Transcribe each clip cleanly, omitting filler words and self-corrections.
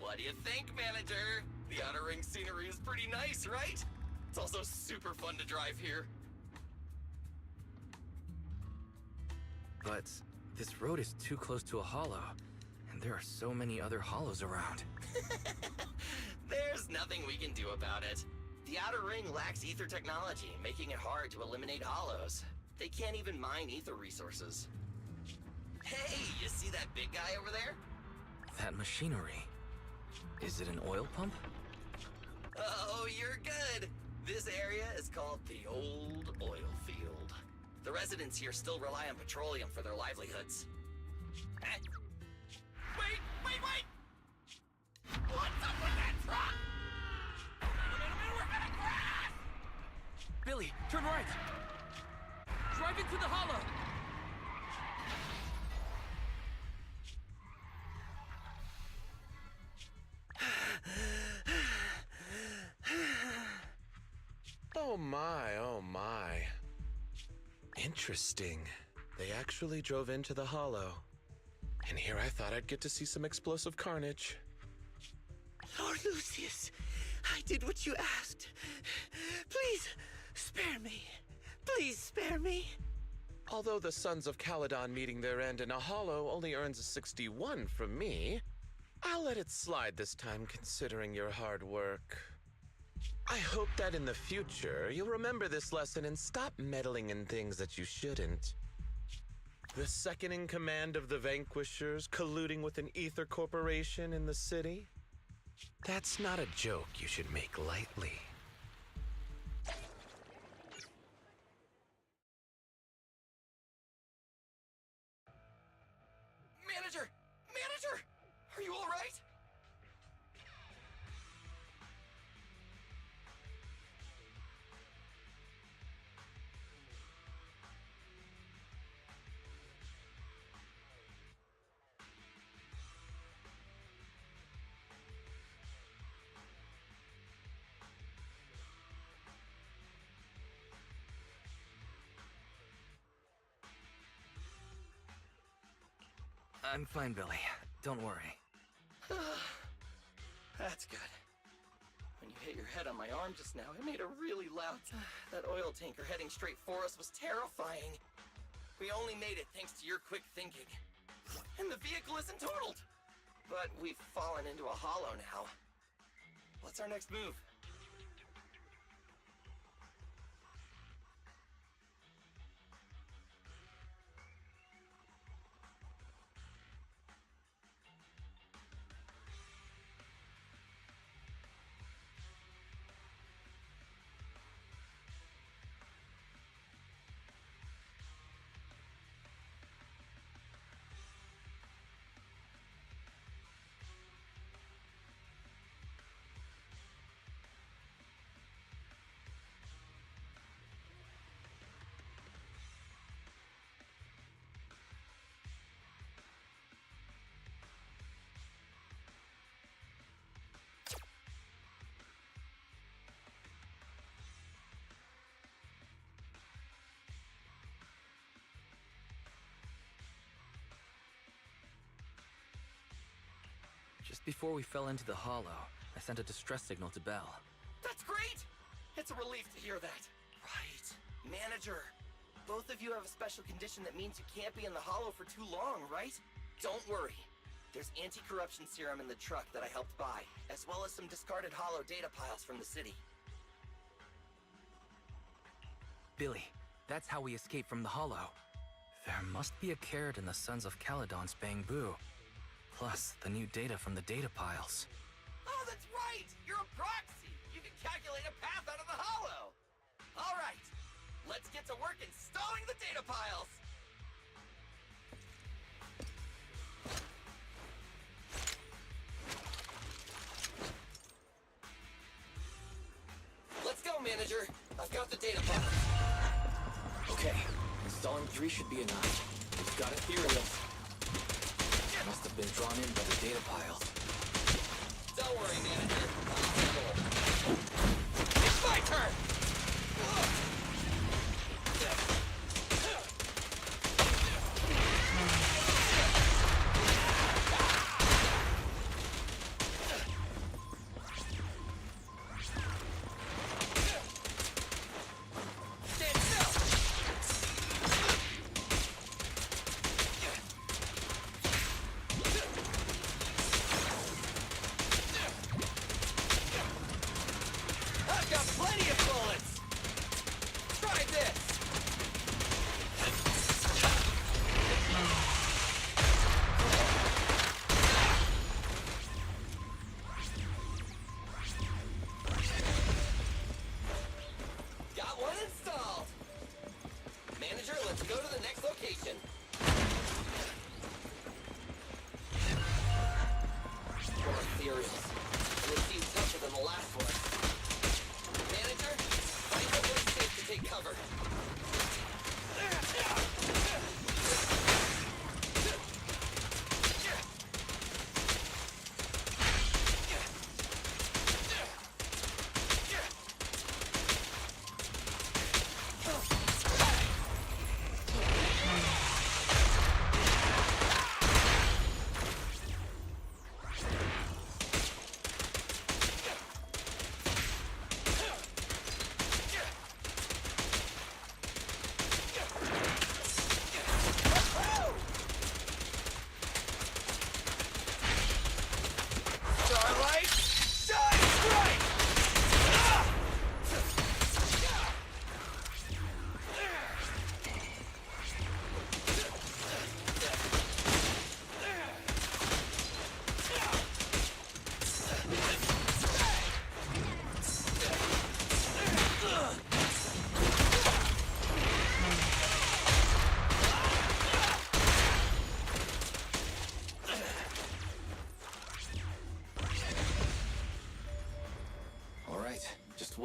What do you think, manager? The Outer Ring scenery is pretty nice, right? It's also super fun to drive here. But this road is too close to a hollow, and there are so many other hollows around. There's nothing we can do about it. The Outer Ring lacks ether technology, making it hard to eliminate hollows. They can't even mine ether resources. Hey, you see that big guy over there? That machinery. Is it an oil pump? Oh, you're good. This area is called the Old Oil Field. The residents here still rely on petroleum for their livelihoods. Wait! What's up with that truck? We're gonna crash! Billy, turn right! Drive into the hollow! Oh my. Interesting. They actually drove into the hollow. And here I thought I'd get to see some explosive carnage. Lord Lucius, I did what you asked. Please, spare me. Please spare me. Although the Sons of Caledon meeting their end in a hollow only earns a 61 from me, I'll let it slide this time considering your hard work. I hope that in the future, you'll remember this lesson and stop meddling in things that you shouldn't. The second in command of the Vanquishers colluding with an ether corporation in the city? That's not a joke you should make lightly. Manager! Are you all right? I'm fine, Billy. Don't worry. That's good. When you hit your head on my arm just now, it made a really loud... That oil tanker heading straight for us was terrifying. We only made it thanks to your quick thinking. And the vehicle isn't totaled. But we've fallen into a hollow now. What's our next move? Just before we fell into the hollow, I sent a distress signal to Belle. That's great! It's a relief to hear that. Right. Manager, both of you have a special condition that means you can't be in the hollow for too long, right? Don't worry. There's anti-corruption serum in the truck that I helped buy, as well as some discarded hollow data piles from the city. Billy, that's how we escaped from the hollow. There must be a carrot in the Sons of Caledon's Bangbu. Plus, the new data from the data piles. Oh, that's right! You're a proxy! You can calculate a path out of the hollow! Alright, let's get to work installing the data piles! Let's go, manager! I've got the data piles. Okay, installing 3 should be enough. We've got a theory of... Must have been drawn in by the data piles. Don't worry, manager. I'll handle it. It's my turn!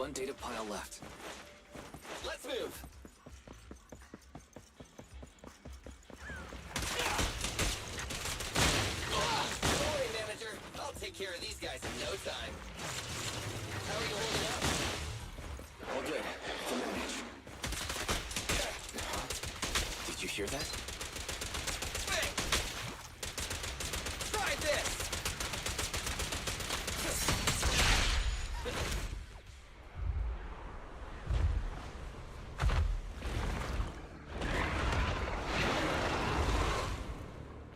one data pile left. Let's move. Don't worry, manager. I'll take care of these guys in no time. How are you holding up? All good. To manage. Did you hear that? Bang! Try this!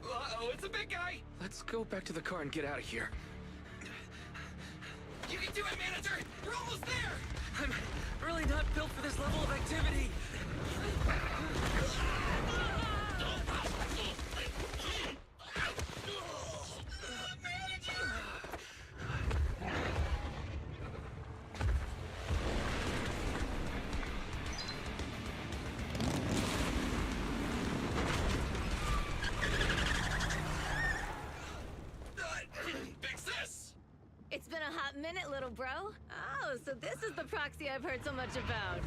Uh-oh, it's a big guy! Let's go back to the car and get out of here. You can do it, manager! We're almost there! I'm really not built for this level of activity. Big Sis! It's been a hot minute, little bro. Oh, so this is the proxy I've heard so much about.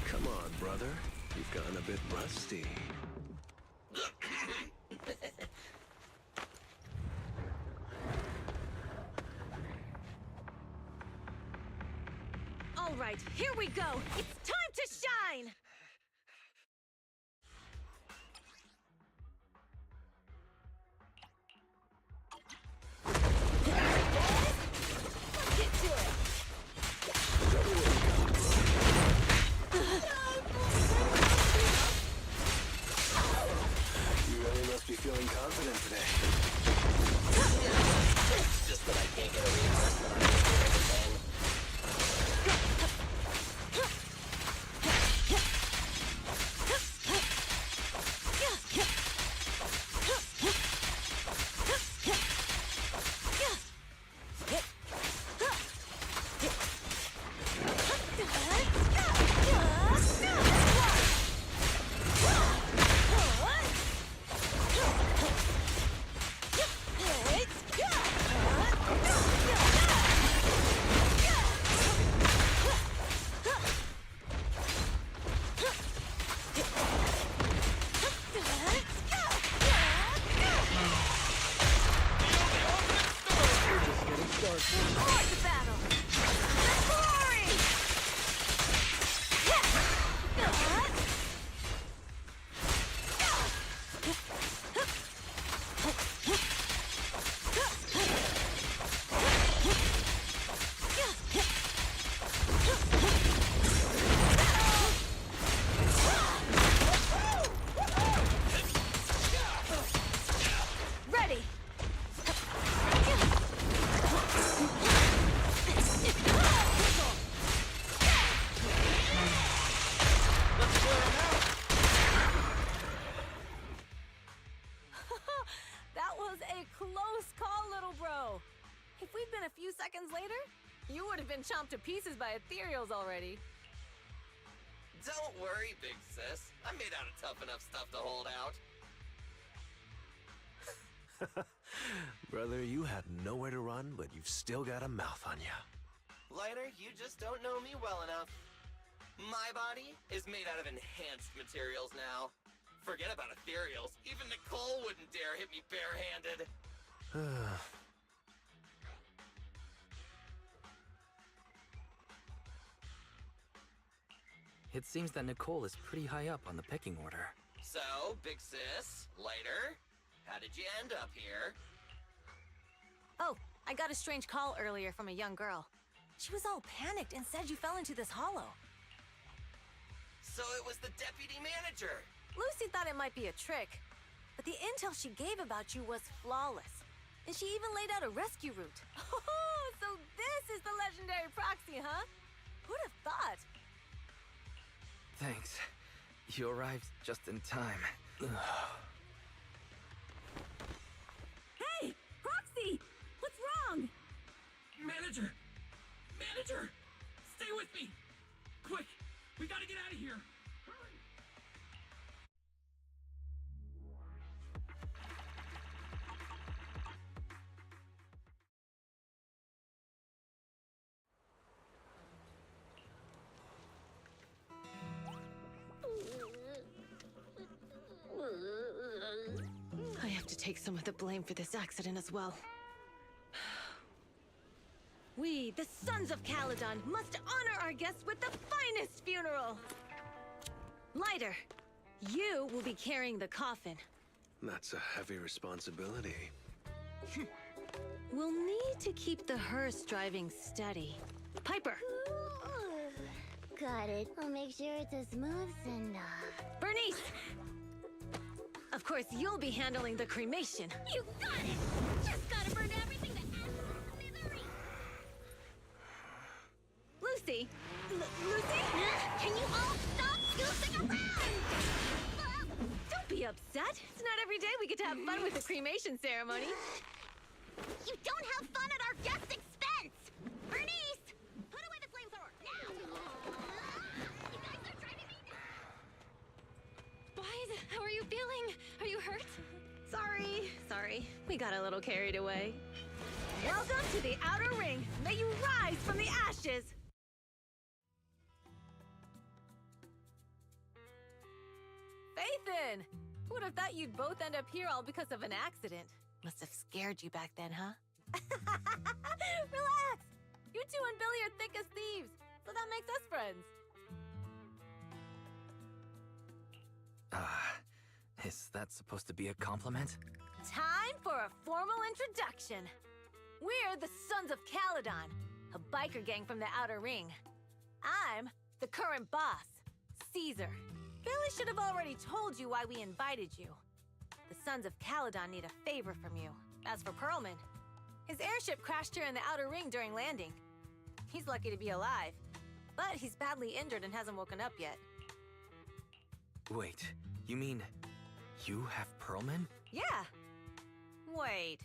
Come on, brother. You've gotten a bit rusty. All right, here we go. It's time to shine! Let's get to it. You really must be feeling confident today. It's just that I can't get a reinforcement on everything. Start the battle! Glory! Ready! That was a close call, little bro. If we'd been a few seconds later, you would have been chomped to pieces by ethereals already. Don't worry, Big Sis. I'm made out of tough enough stuff to hold out. Brother, you had nowhere to run, but you've still got a mouth on you. Lighter, you just don't know me well enough. My body is made out of enhanced materials now. Forget about ethereals. Even Nicole wouldn't dare hit me barehanded. It seems that Nicole is pretty high up on the pecking order. So, Big Sis, Lighter, how did you end up here? Oh, I got a strange call earlier from a young girl. She was all panicked and said you fell into this hollow. So it was the deputy manager. Lucy thought it might be a trick, but the intel she gave about you was flawless. And she even laid out a rescue route. Oh, so this is the legendary proxy, huh? Who'd have thought? Thanks. You arrived just in time. Hey, Proxy! What's wrong? Manager! Manager! Stay with me! Quick! take some of the blame for this accident as well. We, the Sons of Caledon, must honor our guests with the finest funeral! Lighter, you will be carrying the coffin. That's a heavy responsibility. We'll need to keep the hearse driving steady. Piper! Got it. I'll make sure it's as smooth and Bernice! Of course, you'll be handling the cremation. You got it! Just gotta burn everything to ashes and smithereens! Lucy! Lucy? Can you all stop goofing around? Don't be upset. It's not every day we get to have fun with the cremation ceremony. You don't have fun at our guest expense! Bernice! Put away the flamethrower, now! You guys are driving me nuts! Boys, how are you feeling? Are you hurt? Sorry. We got a little carried away. Welcome to the Outer Ring. May you rise from the ashes. Phaethon! Who would have thought you'd both end up here all because of an accident? Must have scared you back then, huh? Relax! You two and Billy are thick as thieves, so that makes us friends. Is that supposed to be a compliment? Time for a formal introduction. We're the Sons of Caledon, a biker gang from the Outer Ring. I'm the current boss, Caesar. Billy should have already told you why we invited you. The Sons of Caledon need a favor from you. As for Pearlman, his airship crashed here in the Outer Ring during landing. He's lucky to be alive, but he's badly injured and hasn't woken up yet. Wait, you mean you have Pearlman? Yeah. Wait,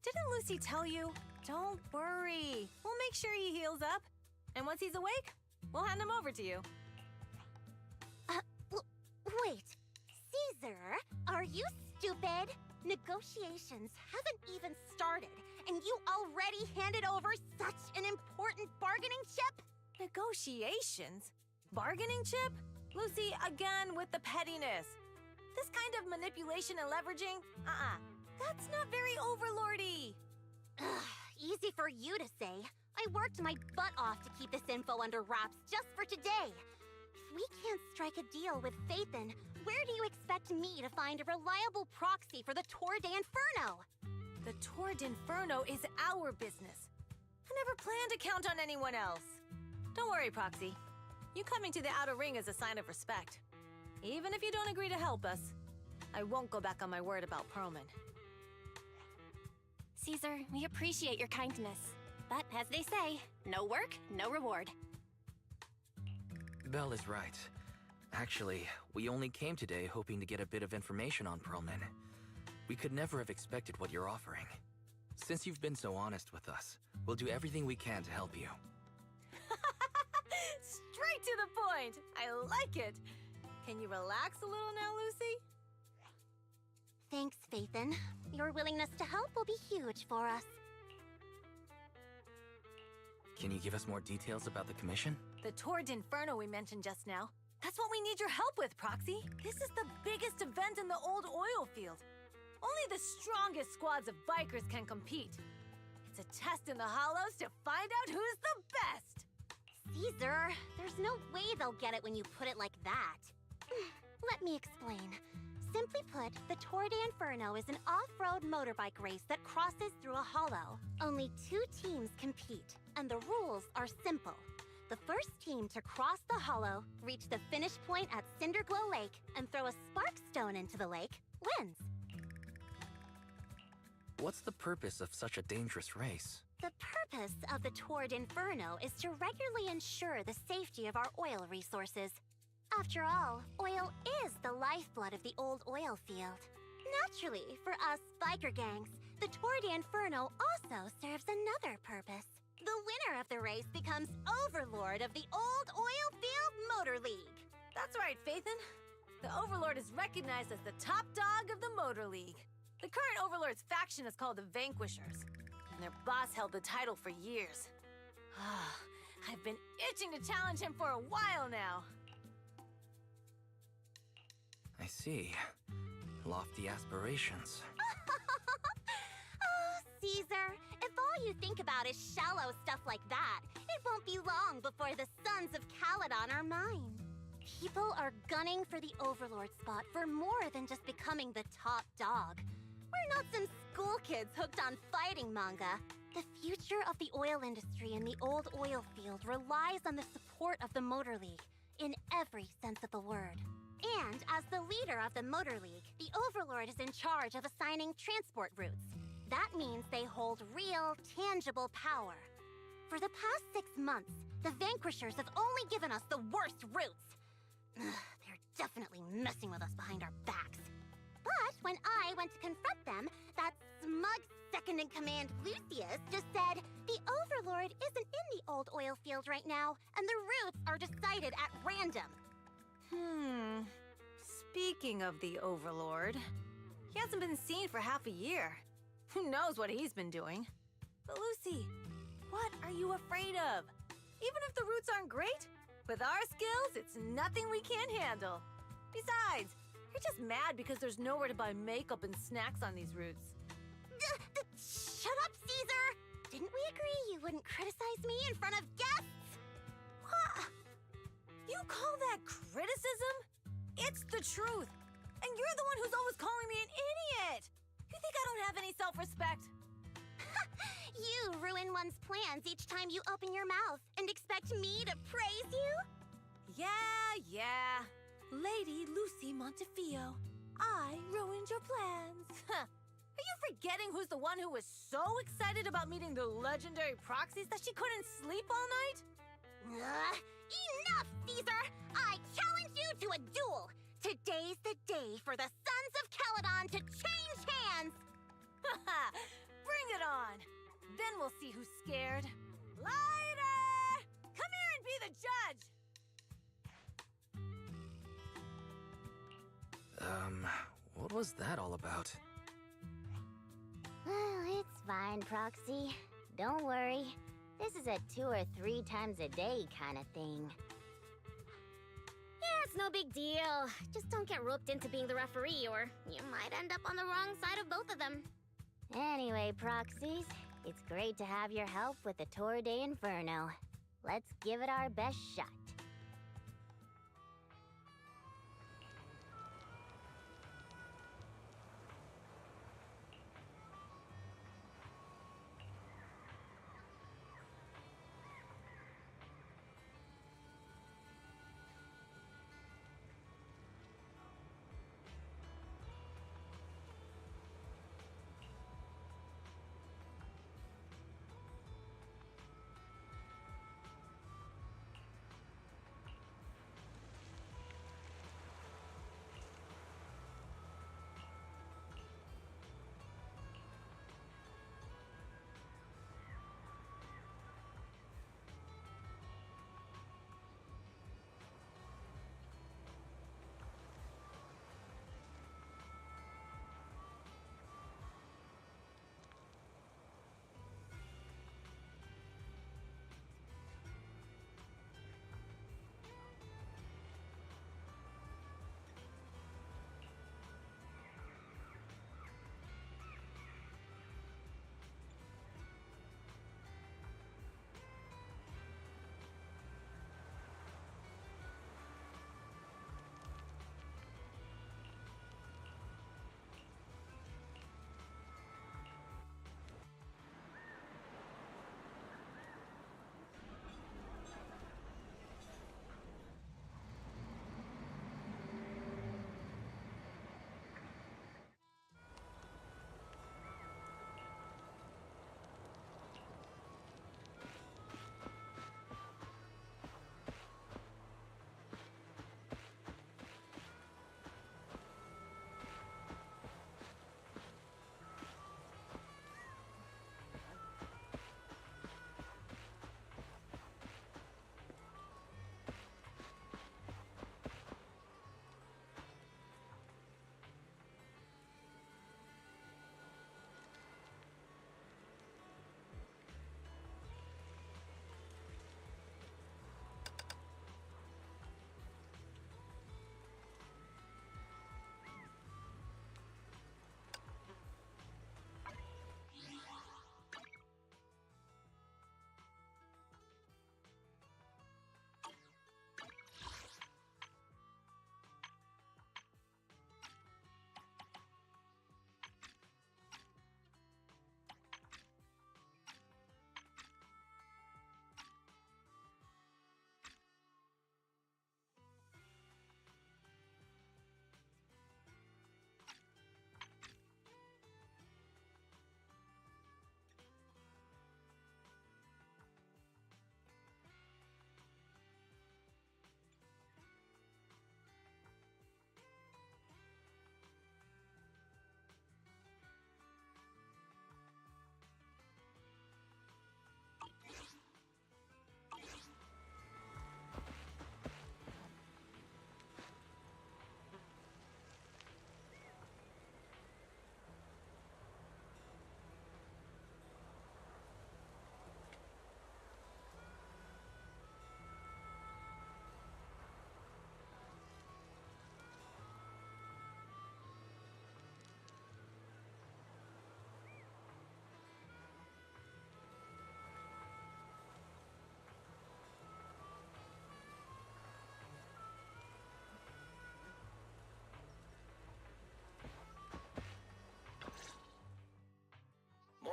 didn't Lucy tell you? Don't worry. We'll make sure he heals up. And once he's awake, we'll hand him over to you. Wait. Caesar, are you stupid? Negotiations haven't even started, and you already handed over such an important bargaining chip? Negotiations? Bargaining chip? Lucy, again with the pettiness. This kind of manipulation and leveraging? That's not very overlordy. Ugh, easy for you to say. I worked my butt off to keep this info under wraps just for today. If we can't strike a deal with Phaethon, where do you expect me to find a reliable proxy for the Tour d'Inferno? The Tour d'Inferno is our business. I never planned to count on anyone else. Don't worry, Proxy. You coming to the Outer Ring is a sign of respect. Even if you don't agree to help us, I won't go back on my word about Pearlman. Caesar, we appreciate your kindness. But as they say, no work, no reward. Belle is right. Actually, we only came today hoping to get a bit of information on Pearlman. We could never have expected what you're offering. Since you've been so honest with us, we'll do everything we can to help you. Straight to the point! I like it! Can you relax a little now, Lucy? Thanks, Phaethon. Your willingness to help will be huge for us. Can you give us more details about the commission? The Tour d'Inferno we mentioned just now. That's what we need your help with, Proxy. This is the biggest event in the old oil field. Only the strongest squads of bikers can compete. It's a test in the Hollows to find out who's the best. Caesar, there's no way they'll get it when you put it like that. Let me explain. Simply put, the Tour d'Inferno is an off-road motorbike race that crosses through a hollow. Only 2 teams compete, and the rules are simple. The first team to cross the hollow, reach the finish point at Cinderglow Lake, and throw a spark stone into the lake, wins. What's the purpose of such a dangerous race? The purpose of the Tour d'Inferno is to regularly ensure the safety of our oil resources. After all, oil is the lifeblood of the old oil field. Naturally, for us biker gangs, the Tour d'Inferno also serves another purpose. The winner of the race becomes Overlord of the Old Oil Field Motor League. That's right, Phaethon. The Overlord is recognized as the top dog of the Motor League. The current Overlord's faction is called the Vanquishers, and their boss held the title for years. I've been itching to challenge him for a while now. I see. Lofty aspirations. think about is shallow stuff like that, it won't be long before the sons of Caledon are mine. People are gunning for the Overlord spot for more than just becoming the top dog. We're not some school kids hooked on fighting manga. The future of the oil industry in the old oil field relies on the support of the Motor League, in every sense of the word. And as the leader of the Motor League, the Overlord is in charge of assigning transport routes. That means they hold real, tangible power. For the past 6 months, the Vanquishers have only given us the worst routes. They're definitely messing with us behind our backs. But when I went to confront them, that smug second-in-command Lucius just said the Overlord isn't in the old oil field right now, and the routes are decided at random. Speaking of the Overlord, he hasn't been seen for half a year. Who knows what he's been doing? But Lucy, what are you afraid of? Even if the routes aren't great, with our skills, it's nothing we can't handle. Besides, you're just mad because there's nowhere to buy makeup and snacks on these routes. Shut up, Caesar! Didn't we agree you wouldn't criticize me in front of guests? What? You call that criticism? It's the truth. And you're the one who's always calling me an idiot. You think I don't have any self-respect? You ruin one's plans each time you open your mouth and expect me to praise you? Yeah. Lady Lucy Montefiore, I ruined your plans. Are you forgetting who's the one who was so excited about meeting the legendary Proxies that she couldn't sleep all night? Enough, Caesar! I challenge you to a duel! Today's the day for the Sons of Caledon to change hands! Bring it on! Then we'll see who's scared. Lighter! Come here and be the judge! What was that all about? It's fine, Proxy. Don't worry. This is a 2 or 3 times a day kind of thing. Yeah, it's no big deal. Just don't get roped into being the referee, or you might end up on the wrong side of both of them. Anyway, Proxies, it's great to have your help with the Tour de Inferno. Let's give it our best shot.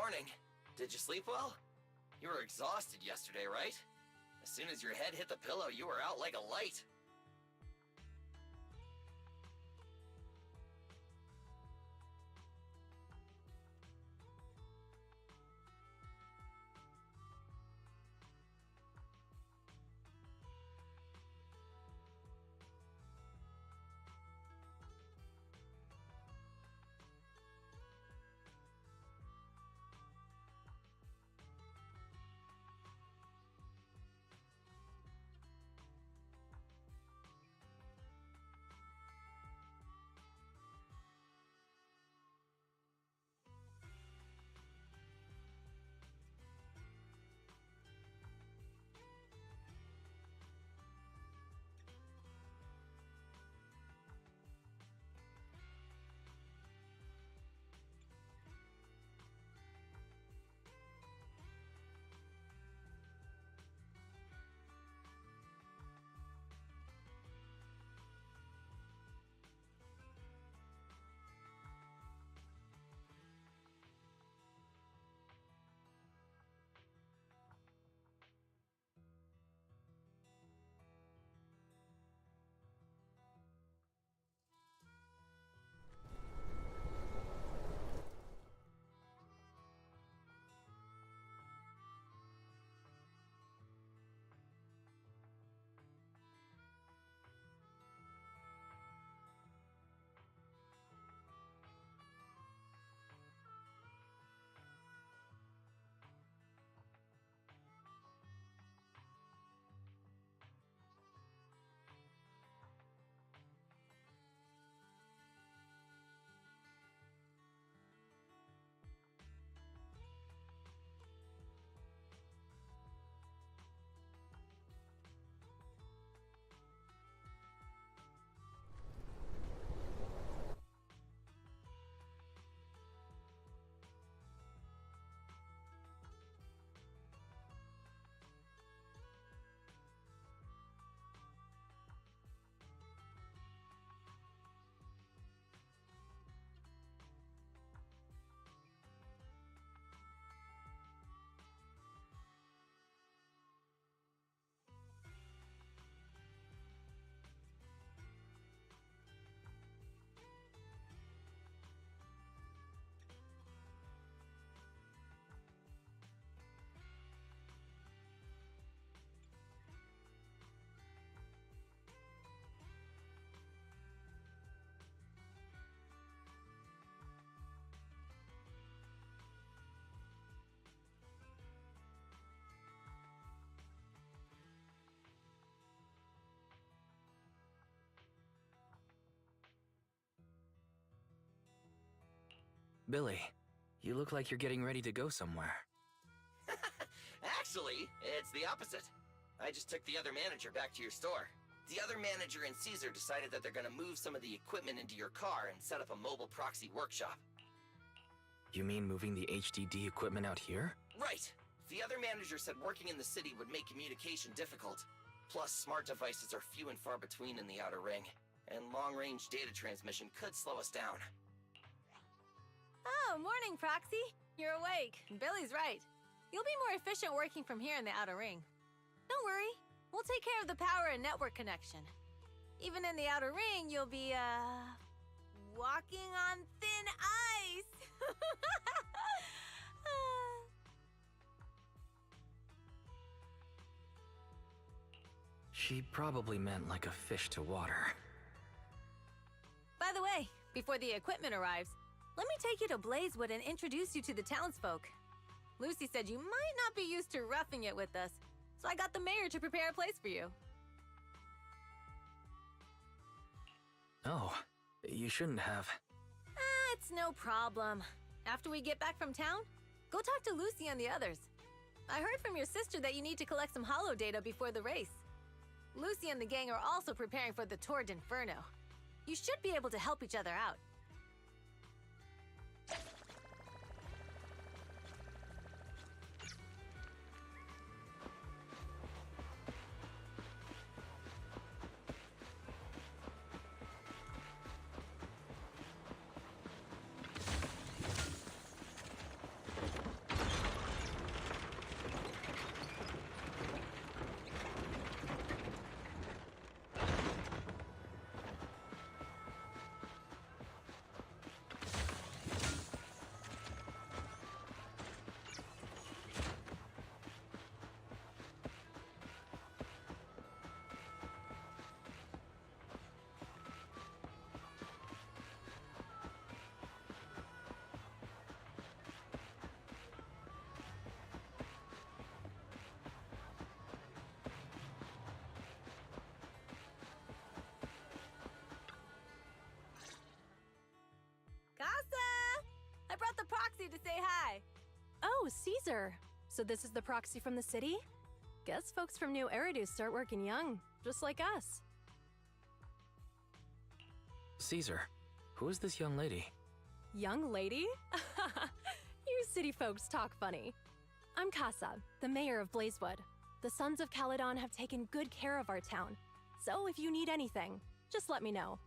morning. Did you sleep well? You were exhausted yesterday, right? As soon as your head hit the pillow, you were out like a light. Billy, you look like you're getting ready to go somewhere. Actually, it's the opposite. I just took the other manager back to your store. The other manager and Caesar decided that they're gonna move some of the equipment into your car and set up a mobile proxy workshop. You mean moving the HDD equipment out here? Right. The other manager said working in the city would make communication difficult. Plus, smart devices are few and far between in the Outer Ring, and long-range data transmission could slow us down. Oh, morning, Proxy. You're awake. Billy's right. You'll be more efficient working from here in the Outer Ring. Don't worry. We'll take care of the power and network connection. Even in the Outer Ring, you'll be, walking on thin ice. She probably meant like a fish to water. By the way, before the equipment arrives, let me take you to Blazewood and introduce you to the townsfolk. Lucy said you might not be used to roughing it with us, so I got the mayor to prepare a place for you. Oh, you shouldn't have. It's no problem. After we get back from town, go talk to Lucy and the others. I heard from your sister that you need to collect some holo data before the race. Lucy and the gang are also preparing for the Tour d'Inferno. You should be able to help each other out. Caesar. So this is the proxy from the city? Guess folks from New Eridu start working young, just like us. Caesar, who is this young lady? Young lady? You city folks talk funny. I'm Casa, the mayor of Blazewood. The Sons of Caledon have taken good care of our town. So if you need anything, just let me know.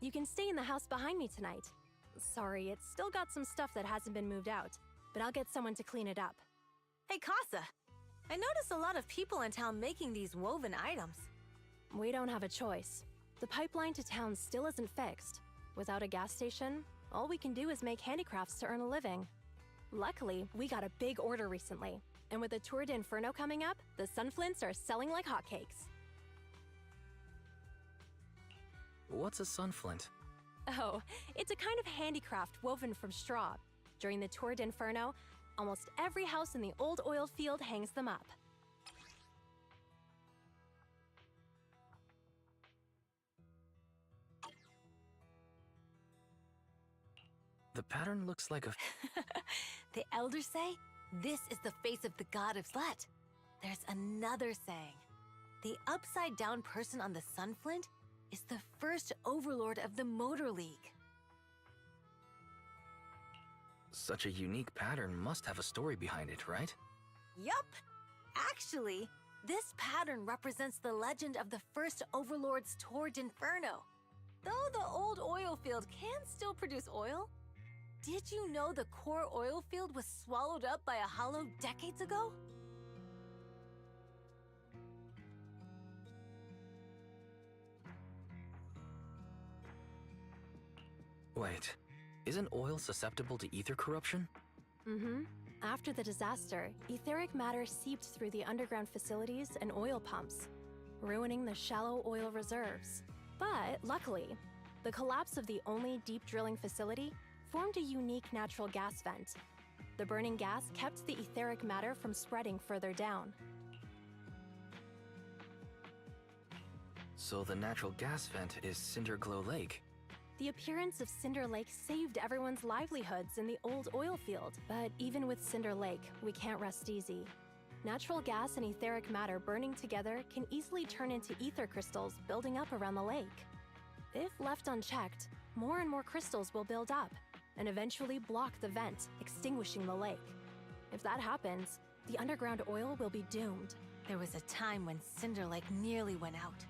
You can stay in the house behind me tonight. Sorry, it's still got some stuff that hasn't been moved out, but I'll get someone to clean it up. Hey, Casa! I notice a lot of people in town making these woven items. We don't have a choice. The pipeline to town still isn't fixed. Without a gas station, all we can do is make handicrafts to earn a living. Luckily, we got a big order recently, and with the Tour d'Inferno coming up, the sunflints are selling like hotcakes. What's a sunflint? Oh, it's a kind of handicraft woven from straw. During the Tour d'Inferno, almost every house in the old oil field hangs them up. The pattern looks like a... The elders say this is the face of the god of Slet. There's another saying. The upside-down person on the sunflint is the first overlord of the Motor League. Such a unique pattern must have a story behind it, right? Yup! Actually, this pattern represents the legend of the first overlord's Tour d'Inferno. Though the old oil field can still produce oil, did you know the core oil field was swallowed up by a hollow decades ago? Wait, isn't oil susceptible to ether corruption? Mm-hmm. After the disaster, etheric matter seeped through the underground facilities and oil pumps, ruining the shallow oil reserves. But luckily, the collapse of the only deep drilling facility formed a unique natural gas vent. The burning gas kept the etheric matter from spreading further down. So the natural gas vent is Cinderglow Lake. The appearance of Cinder Lake saved everyone's livelihoods in the old oil field. But even with Cinder Lake, we can't rest easy. Natural gas and etheric matter burning together can easily turn into ether crystals building up around the lake. If left unchecked, more and more crystals will build up and eventually block the vent, extinguishing the lake. If that happens, the underground oil will be doomed. There was a time when Cinder Lake nearly went out.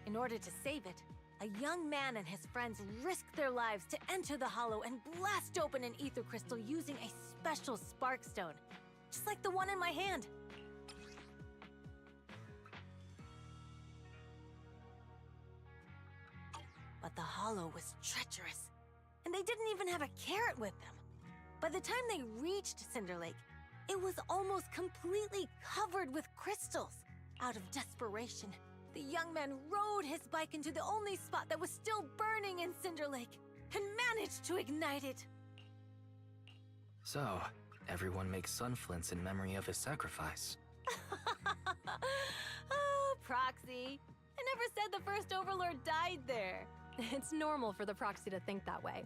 In order to save it, a young man and his friends risked their lives to enter the hollow and blast open an ether crystal using a special spark stone, just like the one in my hand. But the hollow was treacherous, and they didn't even have a carrot with them. By the time they reached Cinder Lake, it was almost completely covered with crystals. Out of desperation, the young man rode his bike into the only spot that was still burning in Cinder Lake and managed to ignite it. So, everyone makes sunflints in memory of his sacrifice. Oh, Proxy. I never said the first Overlord died there. It's normal for the proxy to think that way.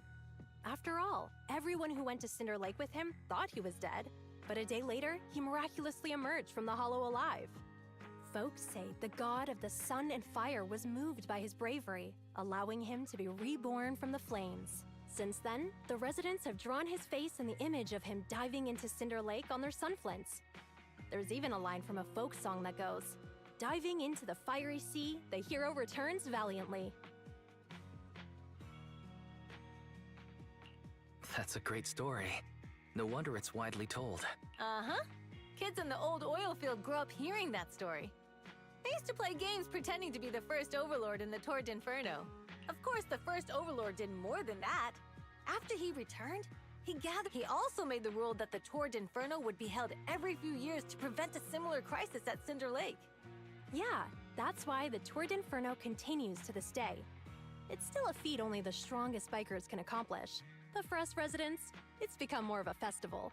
After all, everyone who went to Cinder Lake with him thought he was dead, but a day later, he miraculously emerged from the hollow alive. Folks say the god of the sun and fire was moved by his bravery, allowing him to be reborn from the flames. Since then, the residents have drawn his face in the image of him diving into Cinder Lake on their sunflints. There's even a line from a folk song that goes, "Diving into the fiery sea, the hero returns valiantly." That's a great story. No wonder it's widely told. Uh-huh. Kids in the old oil field grew up hearing that story. They used to play games pretending to be the first Overlord in the Tour d'Inferno. Of course, the first Overlord did more than that. After he returned, he also made the rule that the Tour d'Inferno would be held every few years to prevent a similar crisis at Cinder Lake. Yeah, that's why the Tour d'Inferno continues to this day. It's still a feat only the strongest bikers can accomplish, but for us residents, it's become more of a festival.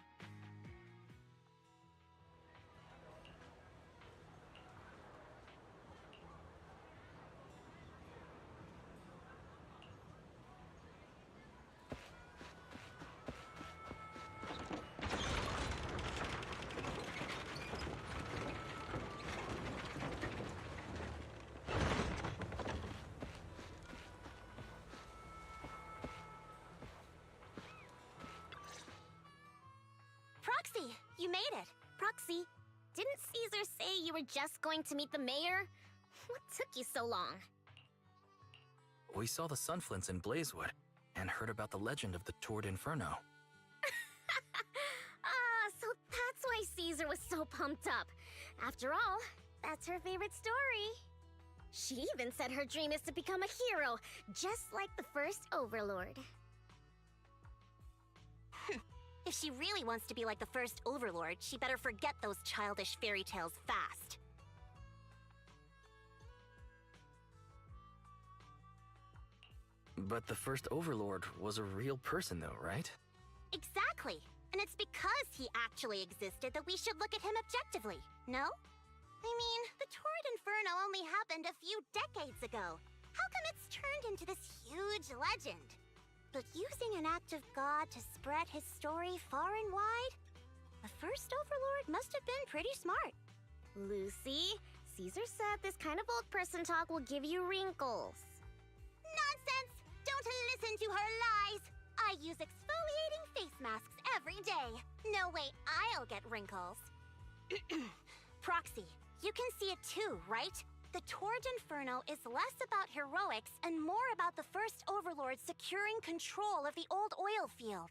You made it. Proxy, didn't Caesar say you were just going to meet the mayor? What took you so long? We saw the Sunflints in Blazewood and heard about the legend of the Tour d'Inferno. So that's why Caesar was so pumped up. After all, that's her favorite story. She even said her dream is to become a hero, just like the first Overlord. If she really wants to be like the first Overlord, she better forget those childish fairy tales fast. But the first Overlord was a real person though, right? Exactly. And it's because he actually existed that we should look at him objectively, no? I mean, the Tour d'Inferno only happened a few decades ago. How come it's turned into this huge legend? But using an act of God to spread his story far and wide? The first Overlord must have been pretty smart. Lucy, Caesar said this kind of old person talk will give you wrinkles. Nonsense! Don't listen to her lies! I use exfoliating face masks every day. No way I'll get wrinkles. Proxy, you can see it too, right? The Tour d'Inferno is less about heroics and more about the first Overlord securing control of the old oil field.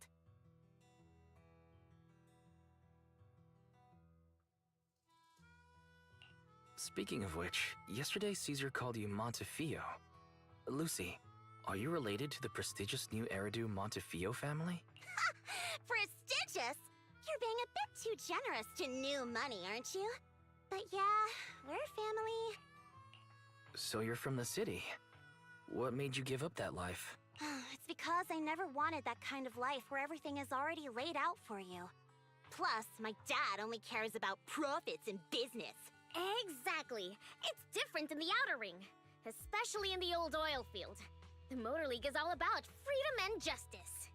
Speaking of which, yesterday Caesar called you Montefiore. Lucy, are you related to the prestigious new Eridu Montefiore family? Prestigious? You're being a bit too generous to new money, aren't you? But yeah, we're family. So you're from the city. What made you give up that life? It's because I never wanted that kind of life where everything is already laid out for you. Plus, my dad only cares about profits and business. Exactly. It's different in the Outer Ring, especially in the old oil field. The Motor League is all about freedom and justice.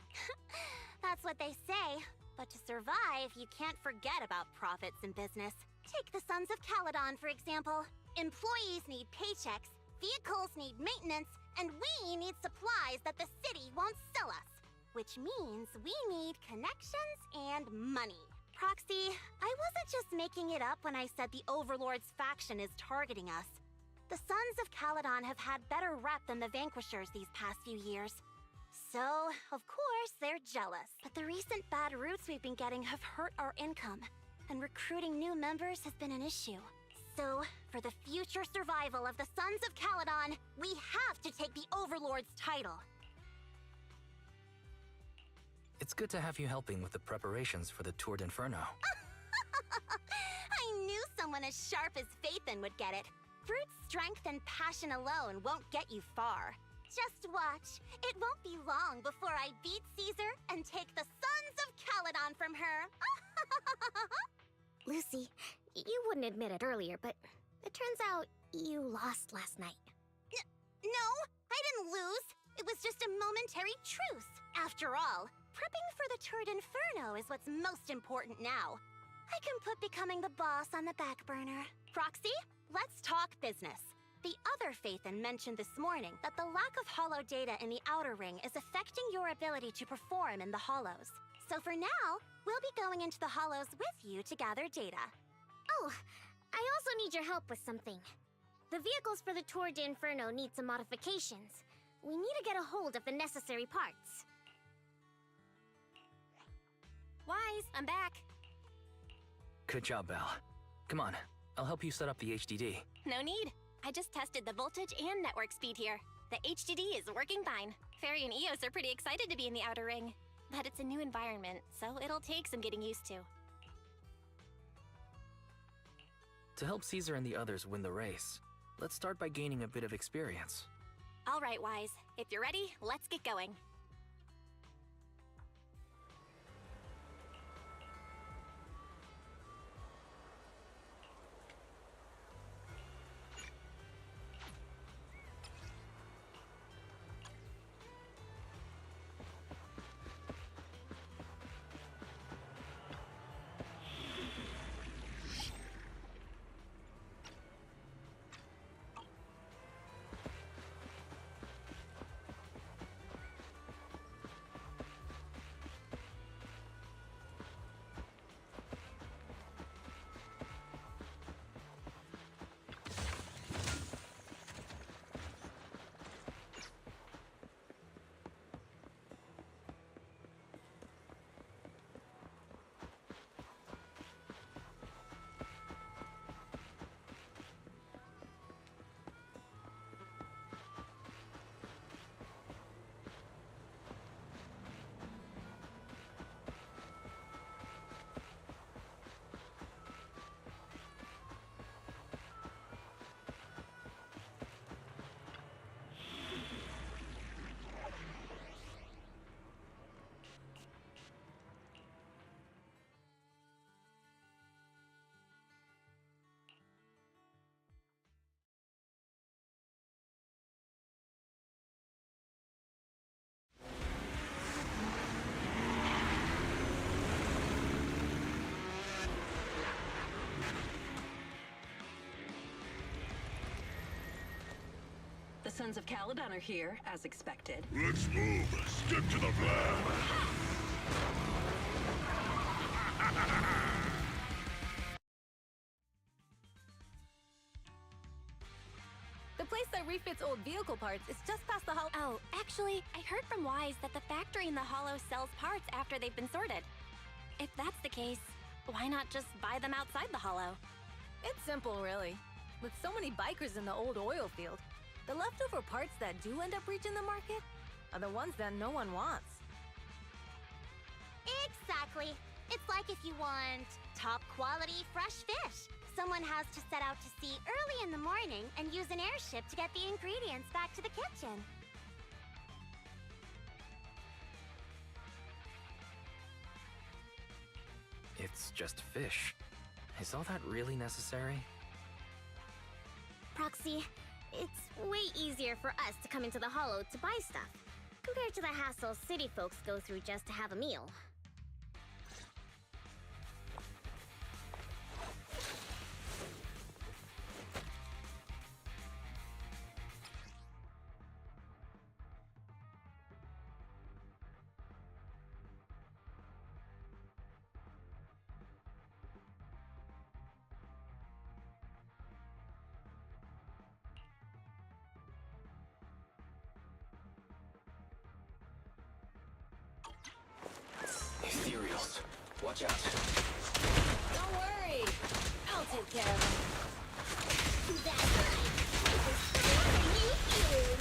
That's what they say. But to survive, you can't forget about profits and business. Take the Sons of Caledon, for example. Employees need paychecks, vehicles need maintenance, and we need supplies that the city won't sell us. Which means we need connections and money. Proxy, I wasn't just making it up when I said the Overlord's faction is targeting us. The Sons of Caledon have had better rep than the Vanquishers these past few years. So, of course, they're jealous. But the recent bad routes we've been getting have hurt our income, and recruiting new members has been an issue. So, for the future survival of the Sons of Caledon, we have to take the Overlord's title. It's good to have you helping with the preparations for the Tour d'Inferno. I knew someone as sharp as Phaethon would get it. Brute strength and passion alone won't get you far. Just watch. It won't be long before I beat Caesar and take the Sons of Caledon from her. Lucy, you wouldn't admit it earlier, but it turns out you lost last night. No, I didn't lose. It was just a momentary truce. After all, prepping for the Tour d'Inferno is what's most important now. I can put becoming the boss on the back burner. Proxy, let's talk business. The other Phaethon mentioned this morning that the lack of hollow data in the Outer Ring is affecting your ability to perform in the Hollows. So for now, we'll be going into the Hollows with you to gather data. Oh, I also need your help with something. The vehicles for the Tour d'Inferno need some modifications. We need to get a hold of the necessary parts. Wise, I'm back. Good job, Belle. Come on, I'll help you set up the HDD. No need. I just tested the voltage and network speed here. The HDD is working fine. Fairy and Eos are pretty excited to be in the Outer Ring. But it's a new environment, so it'll take some getting used to. To help Caesar and the others win the race, let's start by gaining a bit of experience. All right, Wise. If you're ready, let's get going. Sons of Caledon are here, as expected. Let's move. Stick to the plan. The place that refits old vehicle parts is just past the hall. Oh, actually, I heard from Wise that the factory in the Hollow sells parts after they've been sorted. If that's the case, why not just buy them outside the Hollow? It's simple, really. With so many bikers in the old oil field, the leftover parts that do end up reaching the market are the ones that no one wants. Exactly. It's like if you want top quality fresh fish. Someone has to set out to sea early in the morning and use an airship to get the ingredients back to the kitchen. It's just fish. Is all that really necessary? Proxy, it's way easier for us to come into the Hollow to buy stuff, compared to the hassle city folks go through just to have a meal. Ethereals. Watch out. Don't worry. I'll take care of them. That's right! This is for you, you!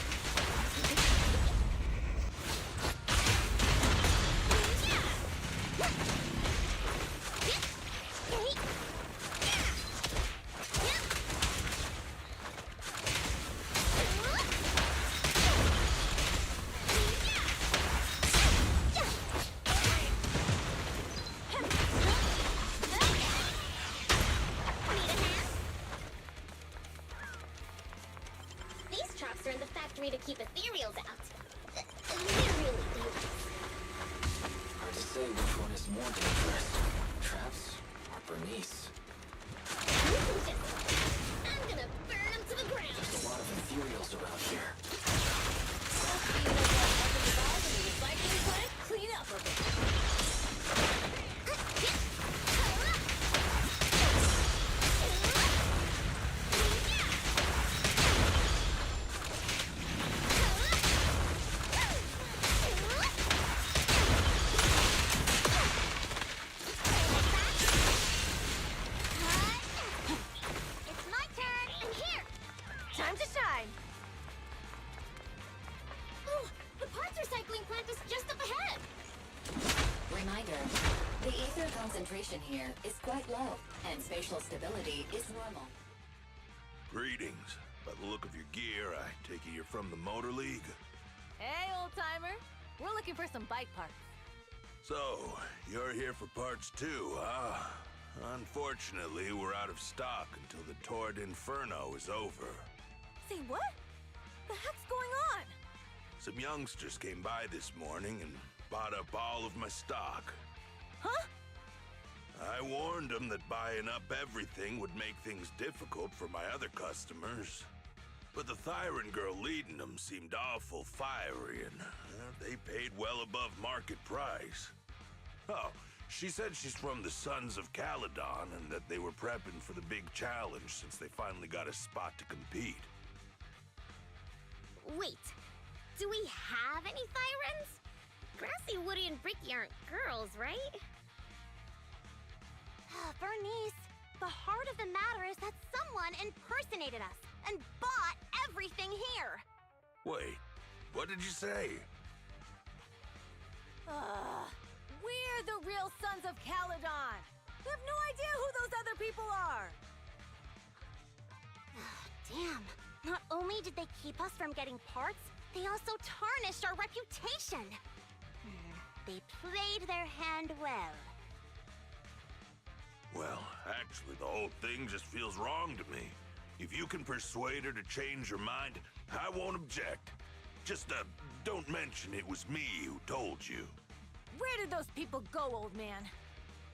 These traps are in the factory to keep ethereals out. They're really dangerous. Hard to say which one is more dangerous. Traps or Bernice? I'm gonna burn them to the ground. There's a lot of ethereals around here. Recycling plant, clean up a bit. It's my turn, and here! Time to shine. Oh, the parts recycling plant is just up ahead. Reminder, the ether concentration here is quite low, and spatial stability is normal. Greetings. By the look of your gear, I take it you're from the Motor League. Hey, old-timer. We're looking for some bike parts. So, you're here for parts too, huh? Unfortunately, we're out of stock until the Torrid Inferno is over. Say what? The heck's going on? Some youngsters came by this morning and bought up all of my stock. Huh? I warned them that buying up everything would make things difficult for my other customers. But the Thyron girl leading them seemed awful fiery, and they paid well above market price. Oh, she said she's from the Sons of Caledon and that they were prepping for the big challenge since they finally got a spot to compete. Wait, do we have any Thyrans? Grassy, Woody, and Bricky aren't girls, right? Bernice, the heart of the matter is that someone impersonated us and bought everything here. Wait, what did you say? We're the real Sons of Caledon. We have no idea who those other people are. Damn. Not only did they keep us from getting parts, they also tarnished our reputation. They played their hand well. Well, actually, the whole thing just feels wrong to me. If you can persuade her to change her mind, I won't object. Just, don't mention it was me who told you. Where did those people go, old man?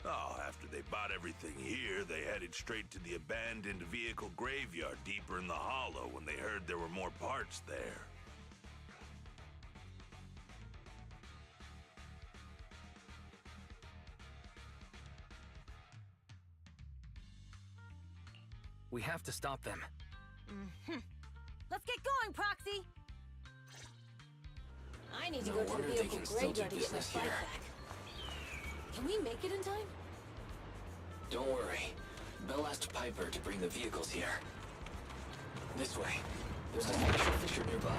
Oh, after they bought everything here, they headed straight to the abandoned vehicle graveyard deeper in the hollow when they heard there were more parts there. We have to stop them. Let's get going, Proxy! I need to No go to the wonder they vehicle can still do graveyard to get my business bike here. back. Can we make it in time? Don't worry. Belle asked Piper to bring the vehicles here. This way. There's an actual Fisher nearby.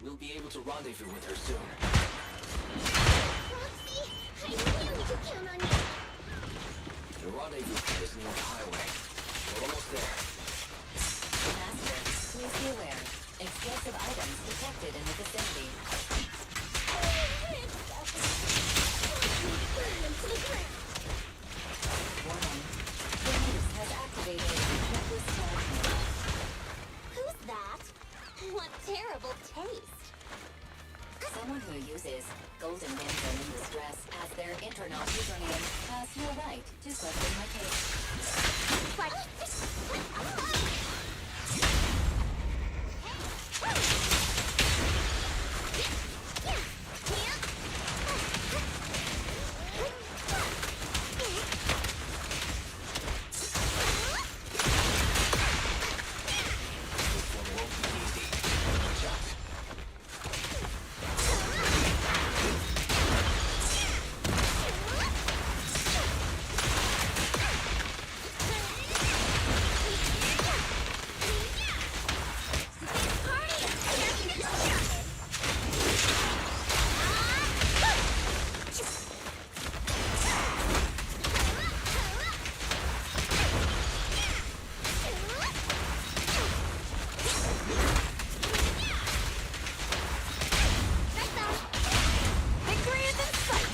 We'll be able to rendezvous with her soon. Roxy, I knew you could count on you. The rendezvous point is near the highway. We're almost there. Master, please be aware. Explosive items detected in the vicinity. Warning. Denise has activated checklist management. Who's that? What terrible taste. Someone who uses Golden Lantern in distress as their internal username has no right to question my taste. This one won't be easy. Watch out. Victory is in sight!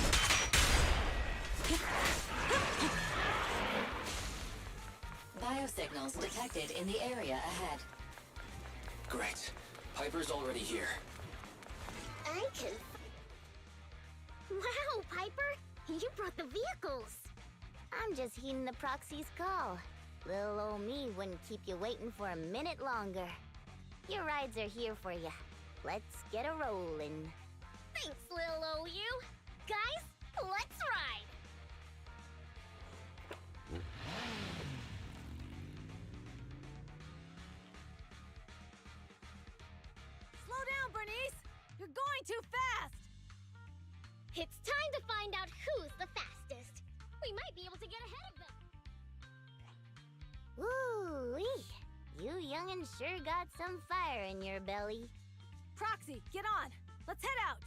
Biosignals detected in the area ahead. Great. Piper's already here. I can... Wow, Piper! You brought the vehicles! I'm just heeding the proxy's call. Little old me wouldn't keep you waiting for a minute longer. Your rides are here for you. Let's get a rollin'. Thanks, little OU! Guys, let's ride! Slow down, Bernice! You're going too fast! It's time to find out who's the fastest. We might be able to get ahead of them. Woo-wee! You young'uns sure got some fire in your belly. Proxy, get on! Let's head out!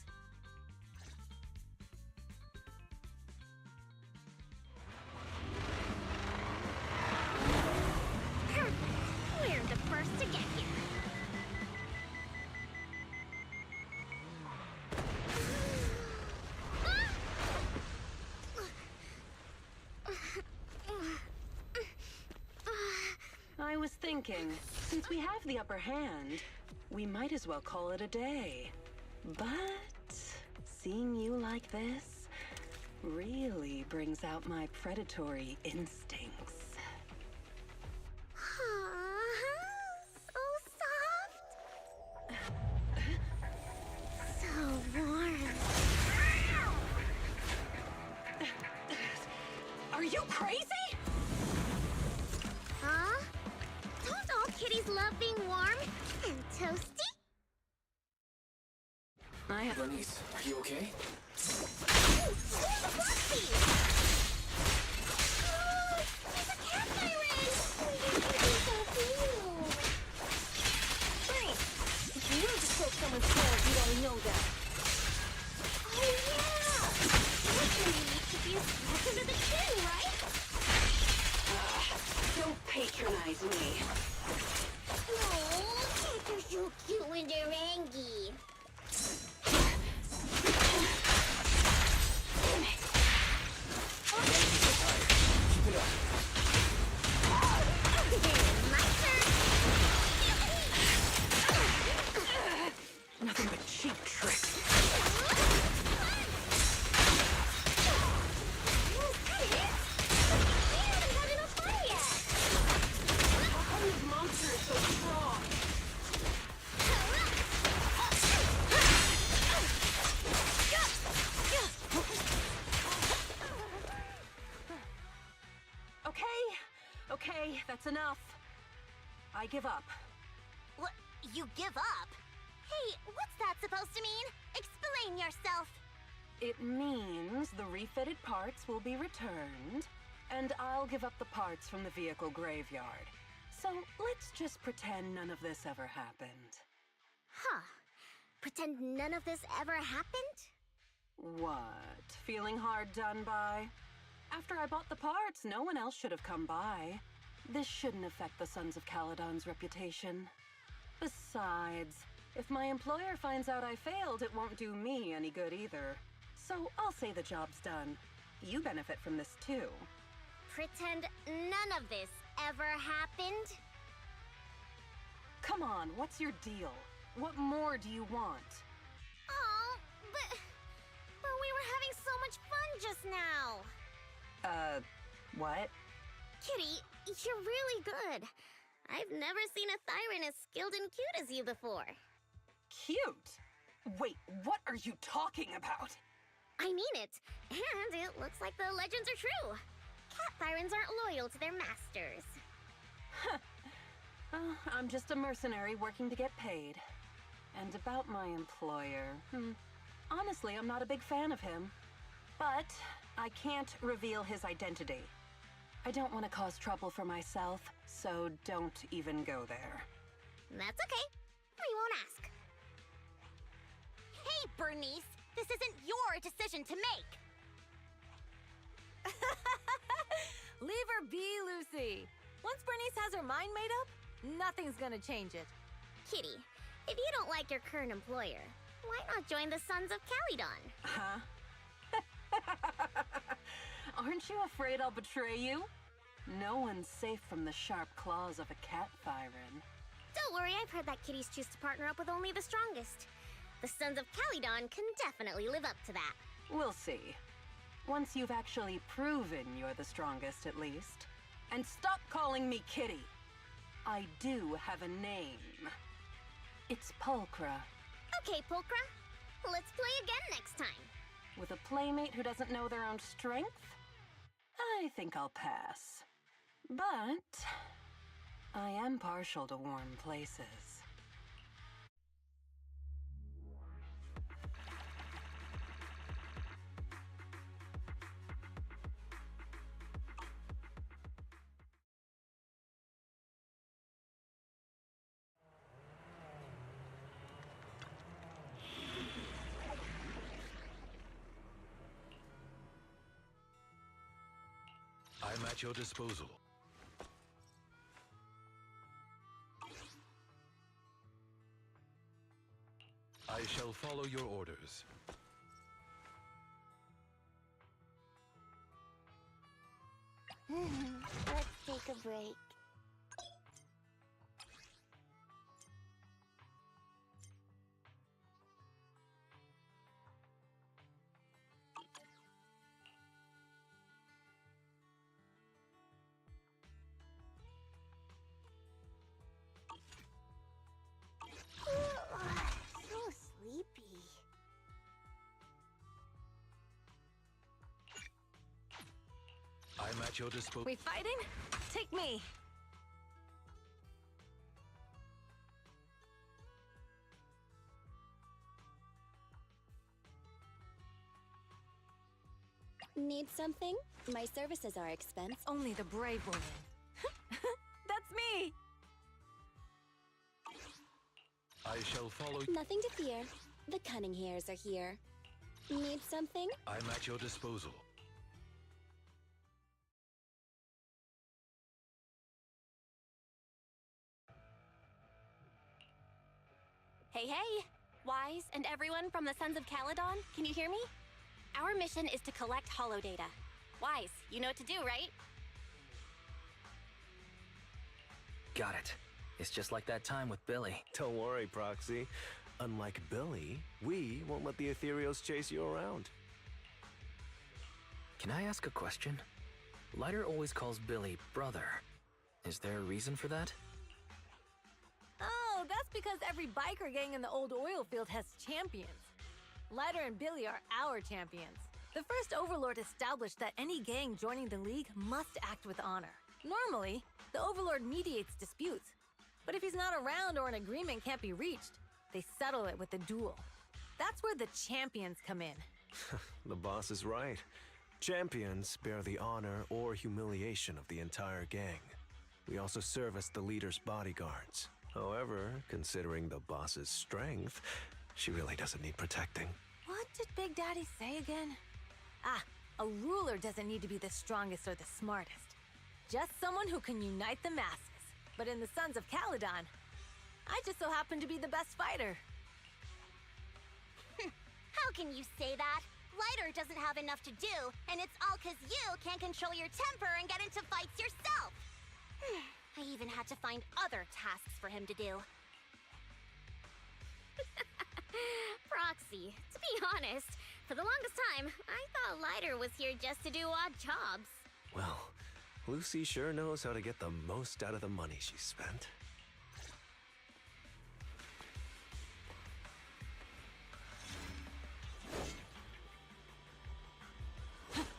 We're the first to get here. I was thinking, since we have the upper hand, we might as well call it a day. But seeing you like this really brings out my predatory instincts. So soft. So warm. Are you crazy? Huh? Don't all kitties love being warm and toasty? Bernice, are you okay? If you don't just poke someone's tail, you don't know that. Oh yeah! Listen, you need to be a second of the king, right? Don't patronize me. Oh, you're so cute when they're angry. Keep it up. My turn. Nothing but cheap tricks. Okay, that's enough. I give up. What? You give up? Hey, what's that supposed to mean? Explain yourself. It means the refitted parts will be returned, and I'll give up the parts from the vehicle graveyard. So let's just pretend none of this ever happened. Huh. Pretend none of this ever happened? What? Feeling hard done by? After I bought the parts, no one else should have come by. This shouldn't affect the Sons of Caledon's reputation. Besides, if my employer finds out I failed, it won't do me any good either. So I'll say the job's done. You benefit from this too. Pretend none of this ever happened? Come on, what's your deal? What more do you want? Oh, but we were having so much fun just now. What? Kitty, you're really good. I've never seen a Thyran as skilled and cute as you before. Cute? Wait, what are you talking about? I mean it, and it looks like the legends are true. Cat Thyrans aren't loyal to their masters. I'm just a mercenary working to get paid. And about my employer, honestly, I'm not a big fan of him. But I can't reveal his identity. I don't want to cause trouble for myself, so don't even go there. That's okay. We won't ask. Hey, Bernice! This isn't your decision to make! Leave her be, Lucy. Once Bernice has her mind made up, nothing's gonna change it. Kitty, if you don't like your current employer, why not join the Sons of Caledon? Huh? Aren't you afraid I'll betray you? No one's safe from the sharp claws of a cat Thyran. Don't worry, I've heard that kitties choose to partner up with only the strongest. The Sons of Caledon can definitely live up to that. We'll see. Once you've actually proven you're the strongest, at least. And stop calling me Kitty. I do have a name. It's Pulchra. Okay, Pulchra. Let's play again next time. With a playmate who doesn't know their own strength? I think I'll pass. But I am partial to warm places. I'm at your disposal. I shall follow your orders. Let's take a break. So sleepy. I'm at your disposal. We fighting? Take me. Need something? My services are expensive. Only the brave will win. That's me! I shall follow. Nothing to fear. The cunning hairs are here. Need something? I'm at your disposal. Hey, hey! Wise and everyone from the Sons of Caledon, can you hear me? Our mission is to collect holodata. Wise, you know what to do, right? Got it. It's just like that time with Billy. Don't worry, Proxy. Unlike Billy, we won't let the Ethereals chase you around. Can I ask a question? Lighter always calls Billy brother. Is there a reason for that? Oh, that's because every biker gang in the old oil field has champions. Lighter and Billy are our champions. The first Overlord established that any gang joining the League must act with honor. Normally, the Overlord mediates disputes. But if he's not around or an agreement can't be reached, they settle it with a duel. That's where the champions come in. The boss is right. Champions bear the honor or humiliation of the entire gang. We also serve as the leader's bodyguards. However, considering the boss's strength, she really doesn't need protecting. What did Big Daddy say again? A ruler doesn't need to be the strongest or the smartest. Just someone who can unite the masses. But in the Sons of Caledon, I just so happen to be the best fighter. How can you say that? Lighter doesn't have enough to do, and it's all 'cause you can't control your temper and get into fights yourself. I even had to find other tasks for him to do. Proxy, to be honest, for the longest time, I thought Lighter was here just to do odd jobs. Well, Lucy sure knows how to get the most out of the money she spent.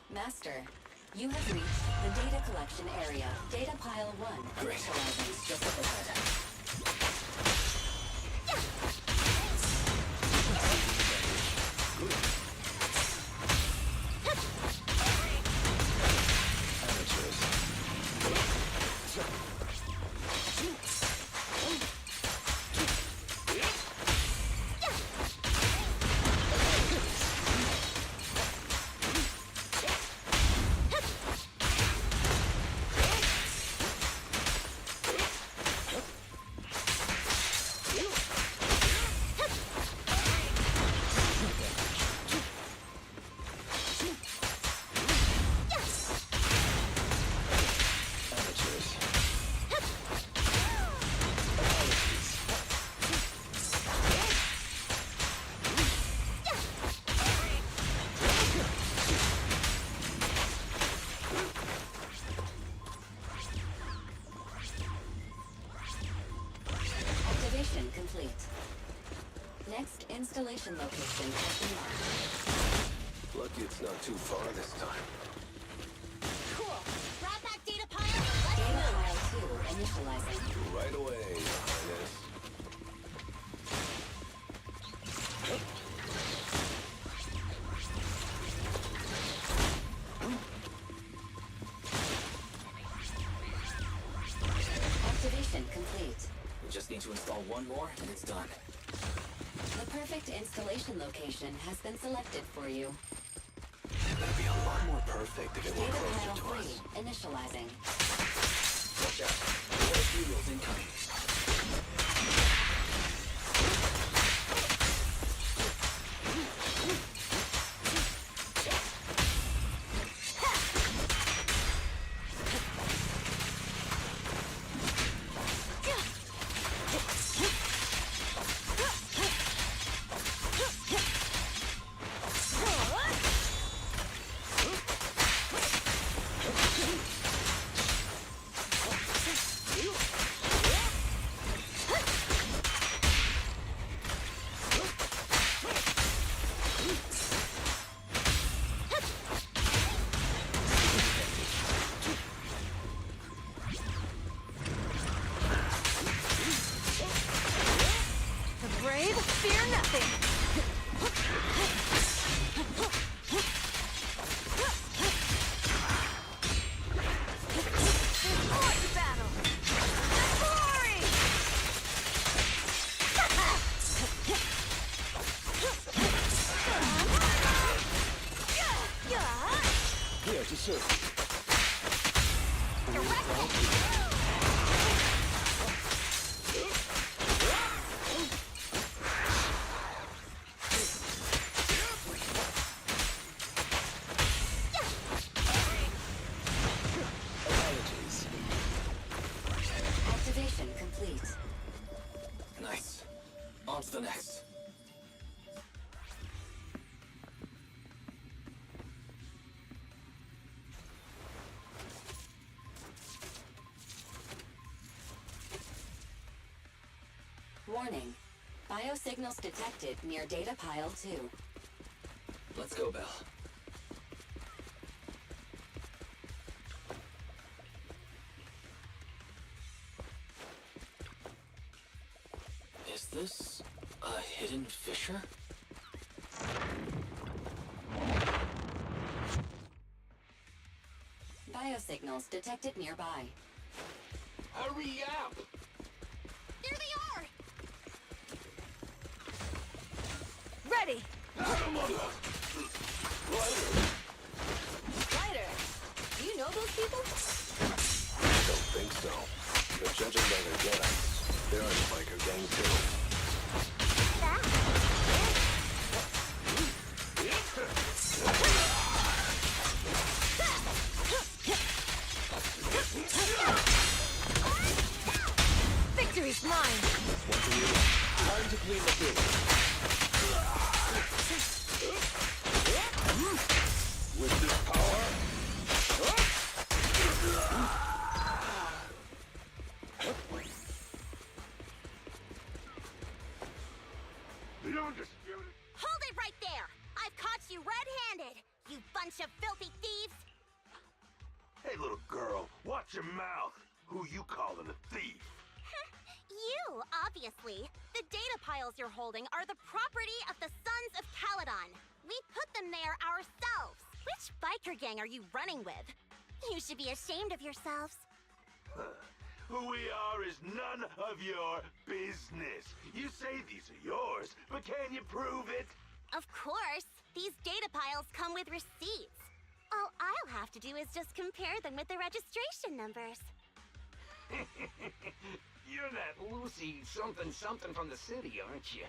Master, you have reached the data collection area. Data pile 1. Initializing specific. Activation complete. Next installation location has been marked. Lucky it's not too far this time. Cool. Grab that data pile and let's Data move. pile 2 initializing. Right away, Highness. Activation complete. We just need to install one more, and it's done. The perfect installation location has been selected for you. It'd be a lot more perfect if it were Data closer pile to 3 us. initializing. Watch out. More fuels incoming. The brave fear nothing. Support the battle. The glory. Here to serve. Apologies. Activation complete. Nice. On to the next. Warning. Biosignals detected near data pile 2. Let's go, Belle. this a hidden fissure? Biosignals detected nearby. Hurry up! There they are! Ready! Ryder, do you know those people? Don't think so. But judging by their get-ups, they're in the biker gang too. Victory's mine! Time to clean the field. With this power... The undisputed... Hold it right there! I've caught you red-handed, you bunch of filthy thieves! Hey, little girl, watch your mouth. Who you calling a thief? You, obviously. The data piles you're holding are the property of the Sons of Caledon. We put them there ourselves. Which biker gang are you running with? You should be ashamed of yourselves. Who we are is none of your business. You say these are yours, but can you prove it? Of course. These data piles come with receipts. All I'll have to do is just compare them with the registration numbers. You're that Lucy something from the city, aren't you?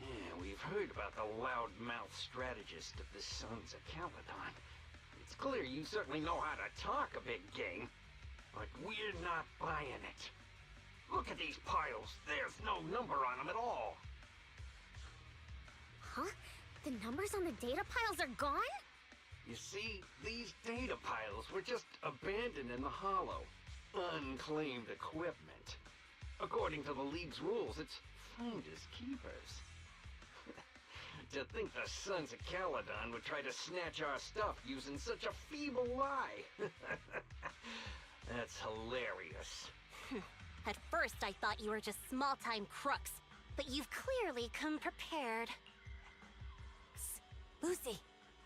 Yeah, we've heard about the loudmouth strategist of the Sons of Caledon. It's clear you certainly know how to talk a big game, but we're not buying it. Look at these piles. There's no number on them at all. Huh? The numbers on the data piles are gone? You see, these data piles were just abandoned in the hollow. Unclaimed equipment. According to the League's rules, it's finders keepers. To think the Sons of Caledon would try to snatch our stuff using such a feeble lie. That's hilarious. At first, I thought you were just small-time crooks, but you've clearly come prepared. Lucy,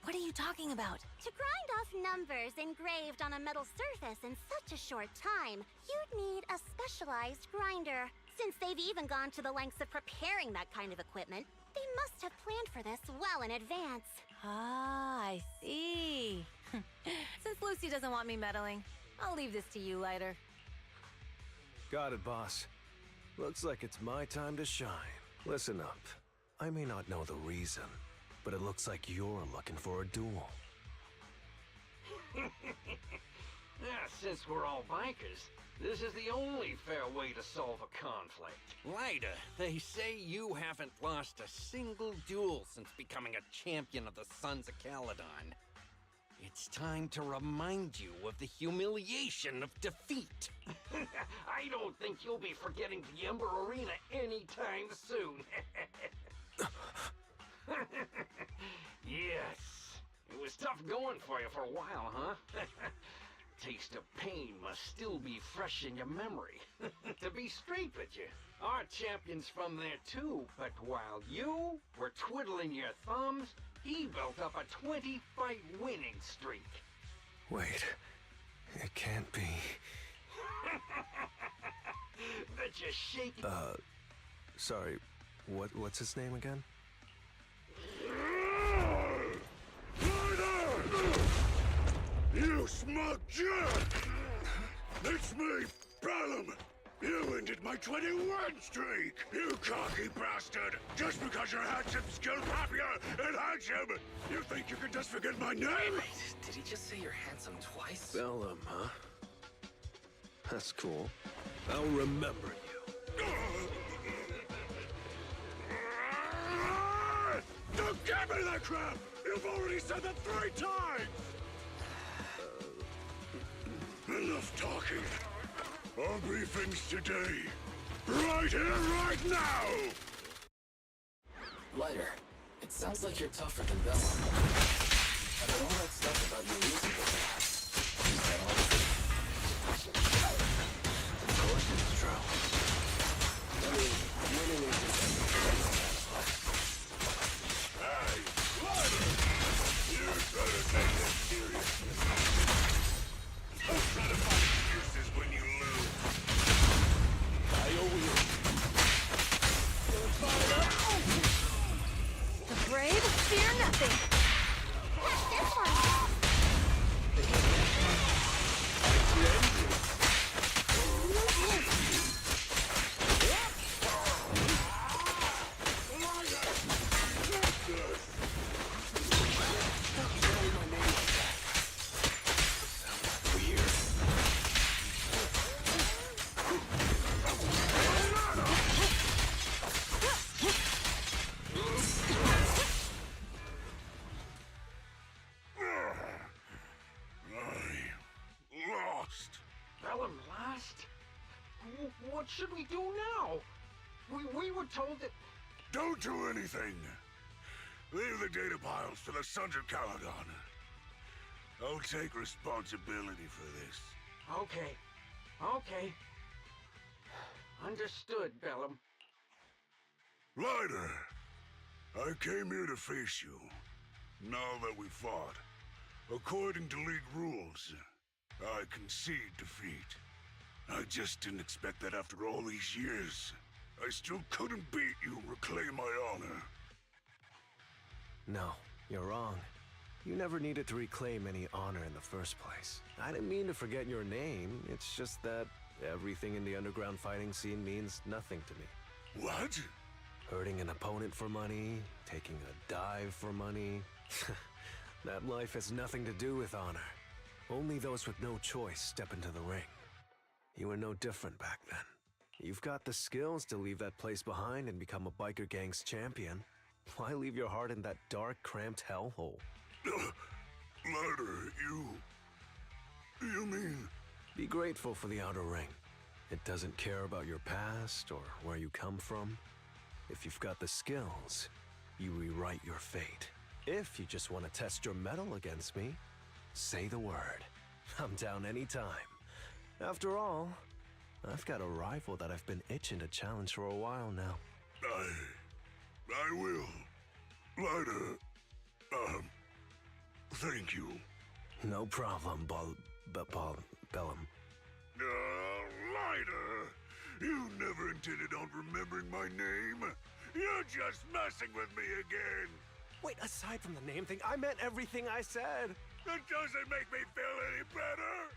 what are you talking about? To grind off numbers engraved on a metal surface in such a short time, you'd need a specialized grinder. Since they've even gone to the lengths of preparing that kind of equipment, they must have planned for this well in advance. Ah, I see. Since Lucy doesn't want me meddling, I'll leave this to you, Lighter. Got it, boss. Looks like it's my time to shine. Listen up. I may not know the reason, but it looks like you're looking for a duel. Since we're all bikers, this is the only fair way to solve a conflict. Ryder, they say you haven't lost a single duel since becoming a champion of the Sons of Caledon. It's time to remind you of the humiliation of defeat. I don't think you'll be forgetting the Ember Arena anytime soon. Yes, it was tough going for you for a while, huh? Taste of pain must still be fresh in your memory. To be straight with you, our champion's from there too, but while you were twiddling your thumbs, he built up a 20-fight winning streak. Wait, it can't be. Bet you're shaking. Sorry, what's his name again? You smug jerk! It's me, Bellum! You ended my 21 streak! You cocky bastard! Just because you're handsome, skilled, happier, and handsome! You think you can just forget my name? Wait, did he just say you're handsome twice? Bellum, huh? That's cool. I'll remember you. Don't give me that crap! You've already said that 3 times! Enough talking. Our briefings today. Right here, right now! Lighter, it sounds like you're tougher than Bella. But all that stuff about you losing the past, is that all of it? Of course it's true. I mean, winning is just lost. Bellum lost? What should we do now? We were told that... Don't do anything. Leave the data piles to the Sons of Caledon. I'll take responsibility for this. Okay. Understood, Bellum. Lighter, I came here to face you. Now that we fought, according to League rules, I concede defeat. I just didn't expect that after all these years, I still couldn't beat you and reclaim my honor. No, you're wrong. You never needed to reclaim any honor in the first place. I didn't mean to forget your name, it's just that everything in the underground fighting scene means nothing to me. What? Hurting an opponent for money, taking a dive for money. That life has nothing to do with honor. Only those with no choice step into the ring. You were no different back then. You've got the skills to leave that place behind and become a biker gang's champion. Why leave your heart in that dark, cramped hellhole? Lighter, you mean... Be grateful for the outer ring. It doesn't care about your past or where you come from. If you've got the skills, you rewrite your fate. If you just want to test your mettle against me, say the word. I'm down anytime. After all, I've got a rival that I've been itching to challenge for a while now. I will. Lighter, thank you. No problem, Bellum. Lighter, you never intended on remembering my name. You're just messing with me again. Wait, aside from the name thing, I meant everything I said. It doesn't make me feel any better.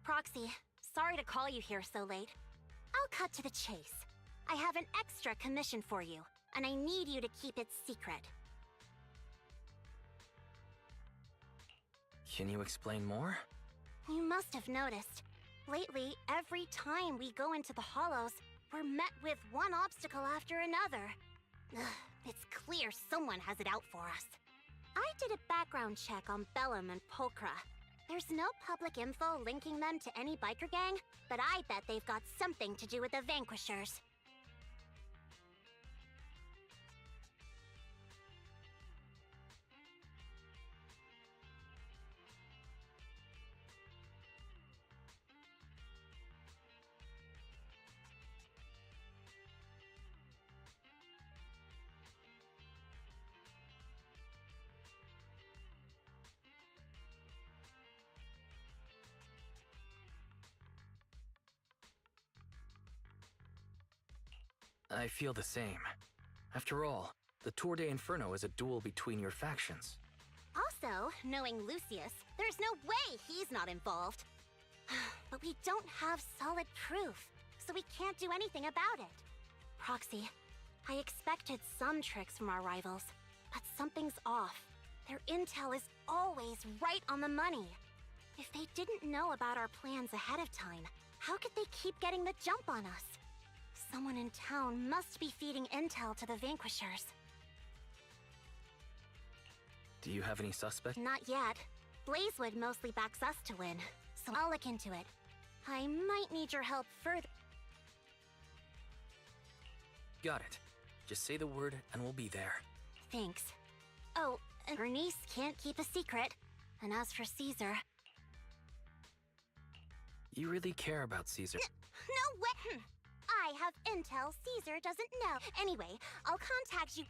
Proxy, sorry to call you here so late. I'll cut to the chase. I have an extra commission for you, and I need you to keep it secret. Can you explain more? You must have noticed. Lately, every time we go into the Hollows, we're met with one obstacle after another. Ugh, it's clear someone has it out for us. I did a background check on Bellum and Pulchra. There's no public info linking them to any biker gang, but I bet they've got something to do with the Vanquishers. I feel the same. After all, the Tour de Inferno is a duel between your factions. Also, knowing Lucius, there's no way he's not involved. But we don't have solid proof, so we can't do anything about it. Proxy, I expected some tricks from our rivals, but something's off. Their intel is always right on the money. If they didn't know about our plans ahead of time, how could they keep getting the jump on us? Someone in town must be feeding intel to the Vanquishers. Do you have any suspects? Not yet. Blazewood mostly backs us to win, so I'll look into it. I might need your help further. Got it. Just say the word and we'll be there. Thanks. Oh, and Bernice can't keep a secret. And as for Caesar... You really care about Caesar. No way! I have intel Caesar doesn't know. Anyway, I'll contact you...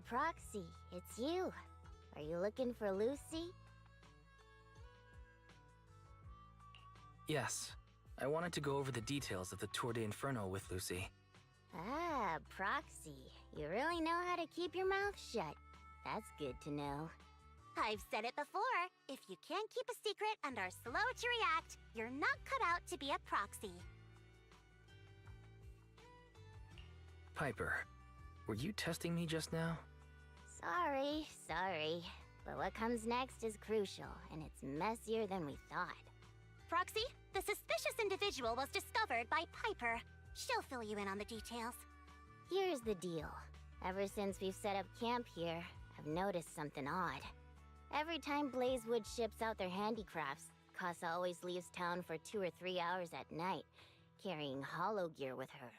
Proxy, it's you. Are you looking for Lucy? Yes. I wanted to go over the details of the Tour de Inferno with Lucy. Ah, Proxy. You really know how to keep your mouth shut. That's good to know. I've said it before. If you can't keep a secret and are slow to react, you're not cut out to be a proxy. Piper, were you testing me just now? Sorry. But what comes next is crucial, and it's messier than we thought. Proxy, the suspicious individual was discovered by Piper. She'll fill you in on the details. Here's the deal. Ever since we've set up camp here, I've noticed something odd. Every time Blazewood ships out their handicrafts, Casa always leaves town for 2 or 3 hours at night, carrying hollow gear with her.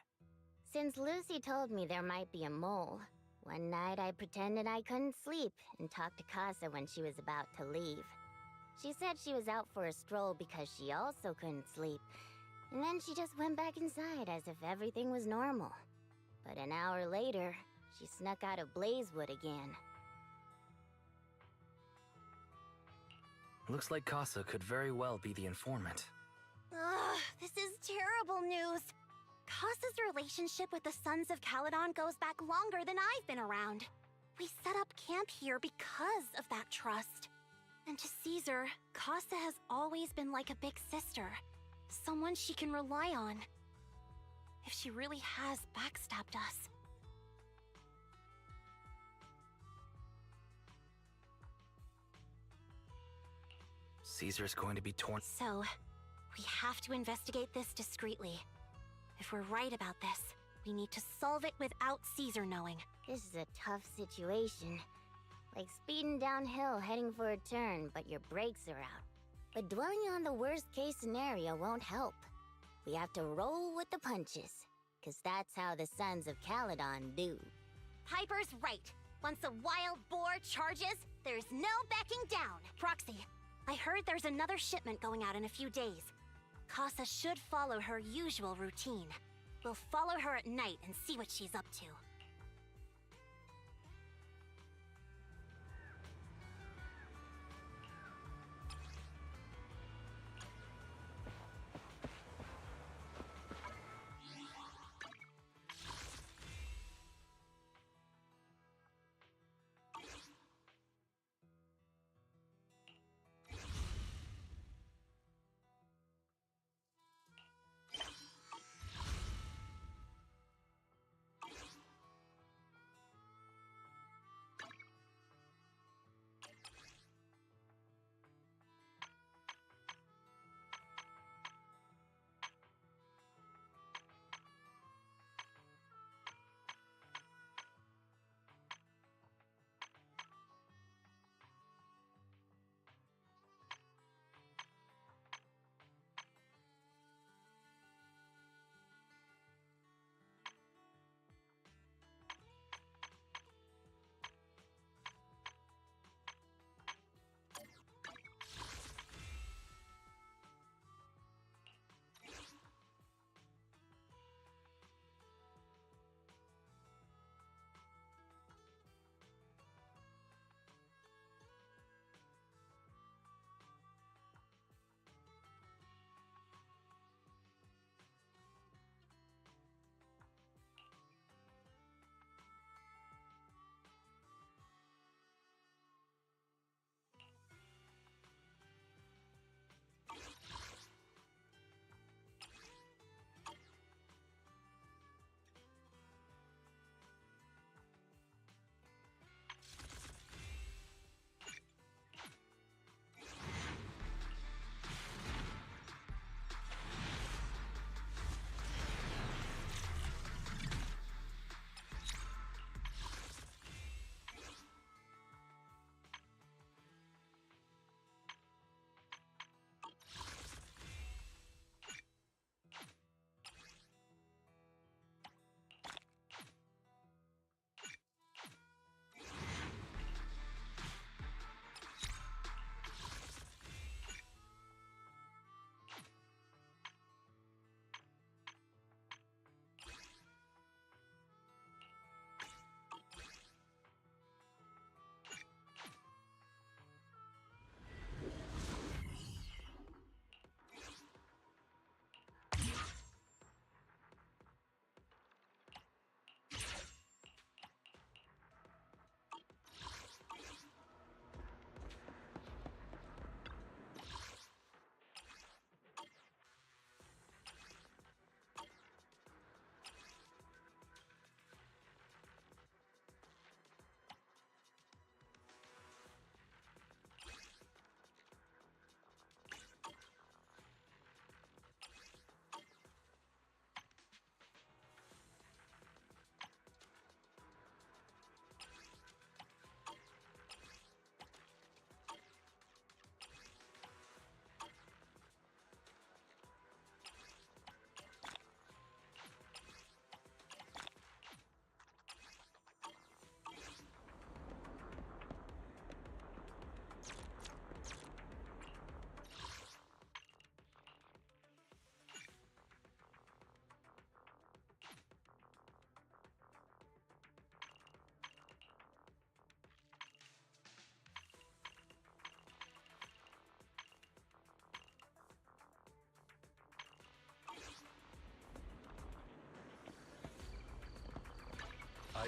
Since Lucy told me there might be a mole, one night I pretended I couldn't sleep and talked to Casa when she was about to leave. She said she was out for a stroll because she also couldn't sleep, and then she just went back inside as if everything was normal. But an hour later, she snuck out of Blazewood again. Looks like Casa could very well be the informant. Ugh, this is terrible news. Casa's relationship with the Sons of Caledon goes back longer than I've been around. We set up camp here because of that trust. And to Caesar, Casa has always been like a big sister. Someone she can rely on. If she really has backstabbed us. Caesar's going to be torn. So, we have to investigate this discreetly. If we're right about this, we need to solve it without Caesar knowing. This is a tough situation. Like speeding downhill heading for a turn, but your brakes are out. But dwelling on the worst-case scenario won't help. We have to roll with the punches, 'cause that's how the Sons of Caledon do. Piper's right. Once a wild boar charges, there's no backing down. Proxy, I heard there's another shipment going out in a few days. Casa should follow her usual routine. We'll follow her at night and see what she's up to.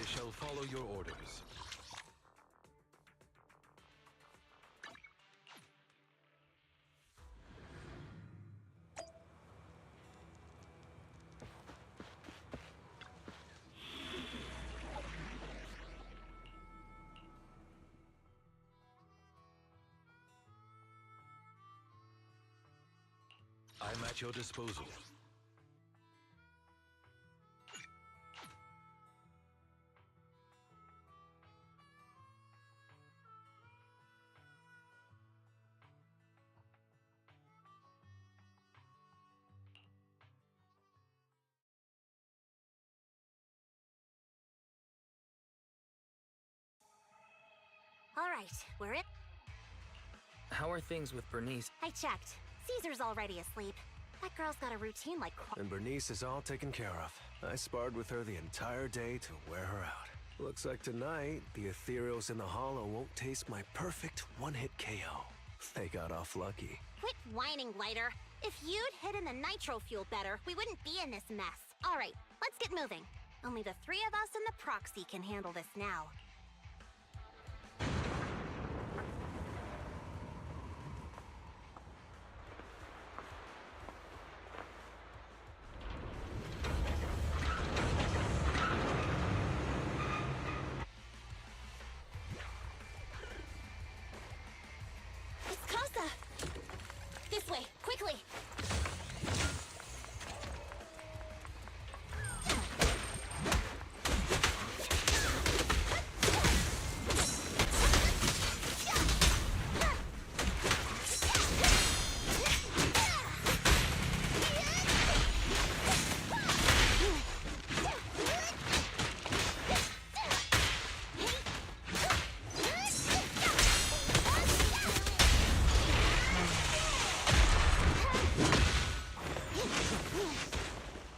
I shall follow your orders. I'm at your disposal. All right, we're in. How are things with Bernice? I checked. Caesar's already asleep. That girl's got a routine like. And Bernice is all taken care of. I sparred with her the entire day to wear her out. Looks like tonight, the Ethereals in the Hollow won't taste my perfect one-hit KO. They got off lucky. Quit whining, Lighter. If you'd hidden the nitro fuel better, we wouldn't be in this mess. All right, let's get moving. Only the three of us and the proxy can handle this now. It's Casa! This way, quickly!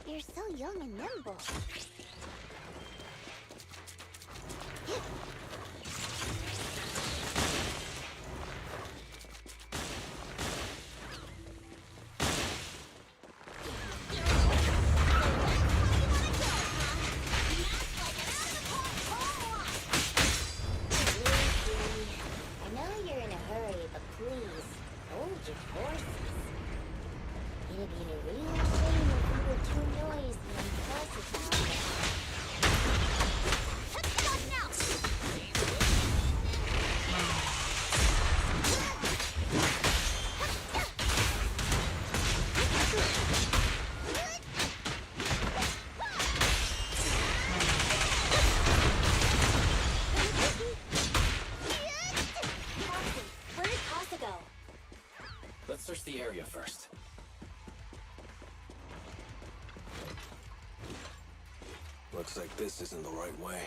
You're so young and nimble. I know you're in a hurry, but please, hold your horses. It'd be a real shame if you were too noisy and versatile. Where did Casa go? Let's search the area first. Looks like this isn't the right way.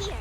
Here.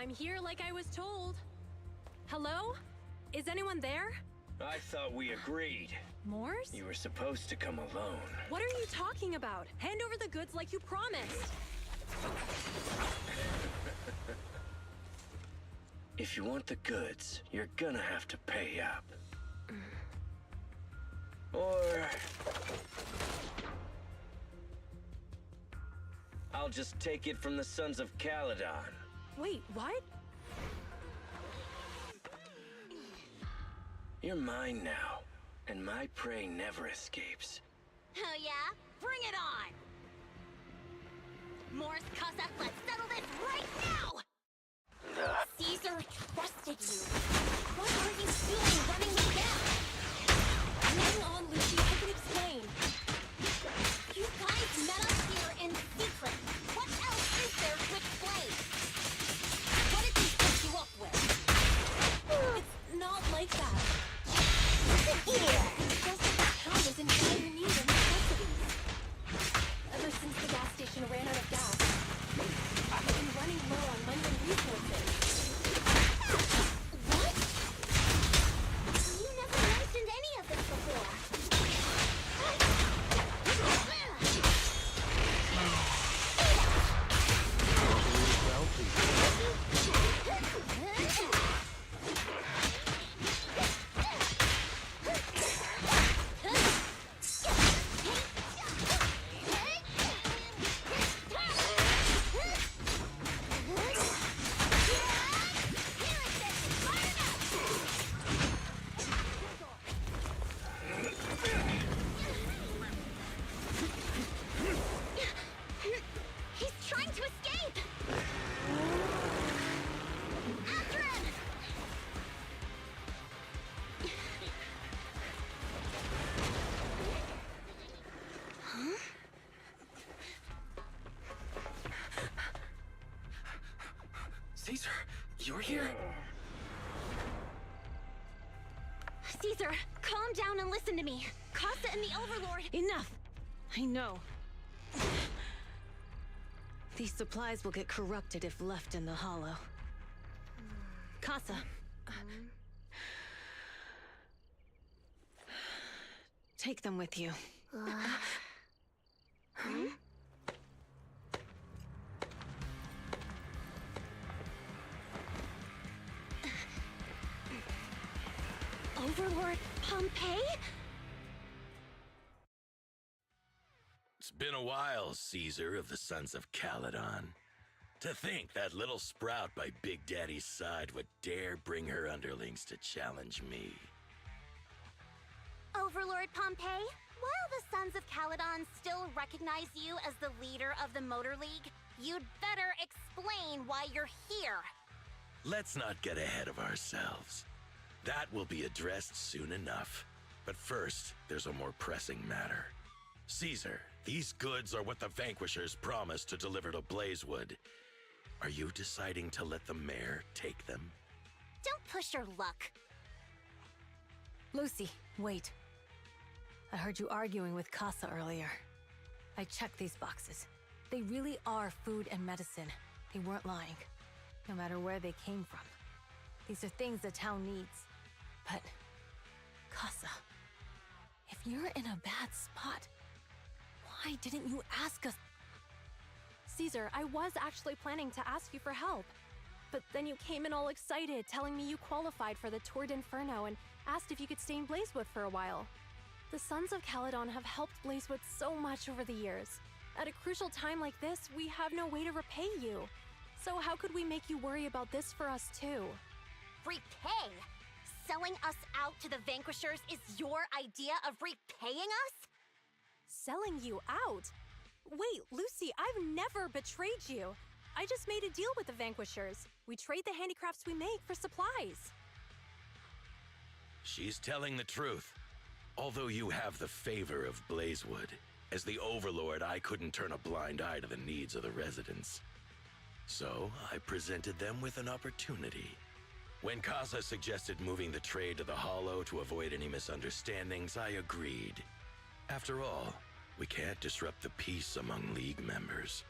I'm here like I was told. Hello? Is anyone there? I thought we agreed. Morse? You were supposed to come alone. What are you talking about? Hand over the goods like you promised. If you want the goods, you're gonna have to pay up. Or... I'll just take it from the Sons of Caledon. Wait, what? You're mine now, and my prey never escapes. Oh yeah? Bring it on! Morse, Casa, let's settle this right now! Caesar trusted you. What are you doing running me down? Hang on, Lucy, I can explain. You guys met us here in secret. What else is there to explain? What did he set you up with? It's not like that. Here! Just that the town is in dire need of necessities. Ever since the gas station ran out of gas, I've been running low on money and resources. What? You never mentioned any of this before. He's trying to escape! After him! Huh? Caesar, you're here? Caesar, calm down and listen to me. Casa and the Overlord... Enough! I know. These supplies will get corrupted if left in the hollow. Casa. Take them with you. Overlord Pompeii? It's been a while, Caesar of the Sons of Caledon. To think that little sprout by Big Daddy's side would dare bring her underlings to challenge me. Overlord Pompeii, while the Sons of Caledon still recognize you as the leader of the Motor League, you'd better explain why you're here. Let's not get ahead of ourselves. That will be addressed soon enough. But first, there's a more pressing matter. Caesar, these goods are what the Vanquishers promised to deliver to Blazewood. Are you deciding to let the mayor take them? Don't push your luck. Lucy, wait. I heard you arguing with Casa earlier. I checked these boxes. They really are food and medicine. They weren't lying, no matter where they came from. These are things the town needs. But, Casa, if you're in a bad spot, why didn't you ask us? Caesar, I was actually planning to ask you for help. But then you came in all excited, telling me you qualified for the Tour d'Inferno and asked if you could stay in Blazewood for a while. The Sons of Caledon have helped Blazewood so much over the years. At a crucial time like this, we have no way to repay you. So how could we make you worry about this for us too? Repay? Selling us out to the Vanquishers is your idea of repaying us? Selling you out? Wait, Lucy, I've never betrayed you. I just made a deal with the Vanquishers. We trade the handicrafts we make for supplies. She's telling the truth. Although you have the favor of Blazewood, as the Overlord, I couldn't turn a blind eye to the needs of the residents. So, I presented them with an opportunity. When Casa suggested moving the trade to the Hollow to avoid any misunderstandings, I agreed. After all, we can't disrupt the peace among League members.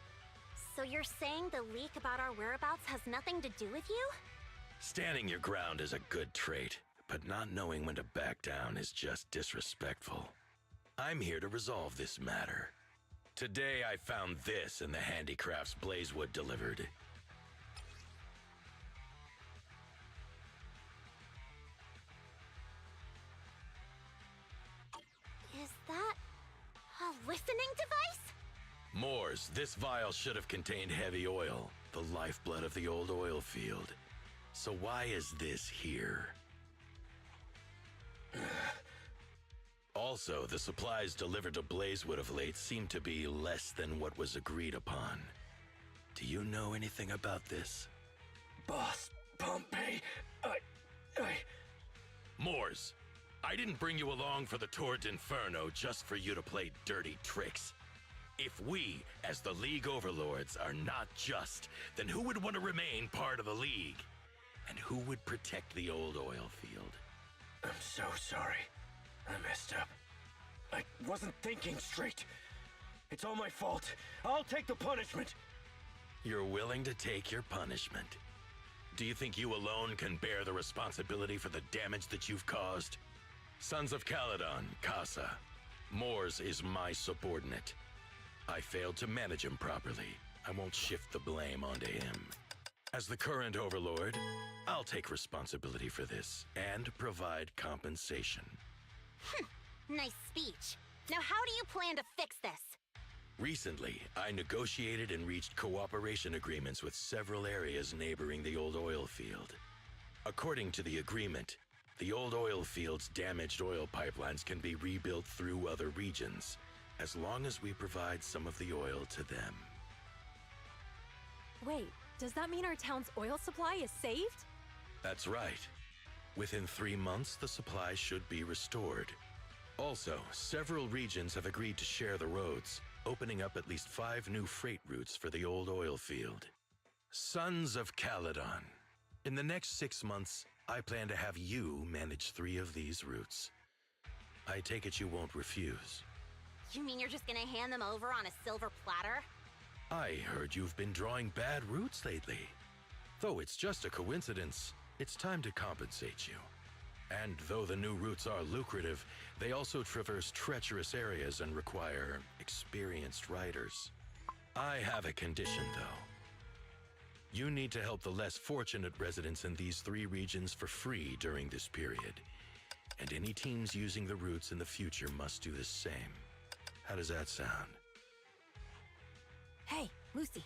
So you're saying the leak about our whereabouts has nothing to do with you? Standing your ground is a good trait, but not knowing when to back down is just disrespectful. I'm here to resolve this matter. Today I found this in the handicrafts Blazewood delivered. Is that a listening device? Moors, this vial should have contained heavy oil, the lifeblood of the old oil field. So why is this here? Also, the supplies delivered to Blazewood of late seem to be less than what was agreed upon. Do you know anything about this? Boss, Pompey, Moors, I didn't bring you along for the Tour d'Inferno just for you to play dirty tricks. If we, as the League Overlords, are not just, then who would want to remain part of the League? And who would protect the old oil field? I'm so sorry. I messed up. I wasn't thinking straight. It's all my fault. I'll take the punishment. You're willing to take your punishment. Do you think you alone can bear the responsibility for the damage that you've caused? Sons of Caledon, Casa. Moors is my subordinate. I failed to manage him properly. I won't shift the blame onto him. As the current overlord, I'll take responsibility for this and provide compensation. Nice speech. Now how do you plan to fix this? Recently, I negotiated and reached cooperation agreements with several areas neighboring the old oil field. According to the agreement, the old oil field's damaged oil pipelines can be rebuilt through other regions, as long as we provide some of the oil to them. Wait, does that mean our town's oil supply is saved? That's right. Within 3 months, the supply should be restored. Also, several regions have agreed to share the roads, opening up at least 5 new freight routes for the old oil field. Sons of Caledon. In the next 6 months, I plan to have you manage 3 of these routes. I take it you won't refuse. You mean you're just gonna hand them over on a silver platter? I heard you've been drawing bad routes lately. Though it's just a coincidence, it's time to compensate you. And though the new routes are lucrative, they also traverse treacherous areas and require experienced riders. I have a condition, though. You need to help the less fortunate residents in these 3 regions for free during this period. And any teams using the routes in the future must do the same. How does that sound? Hey, Lucy.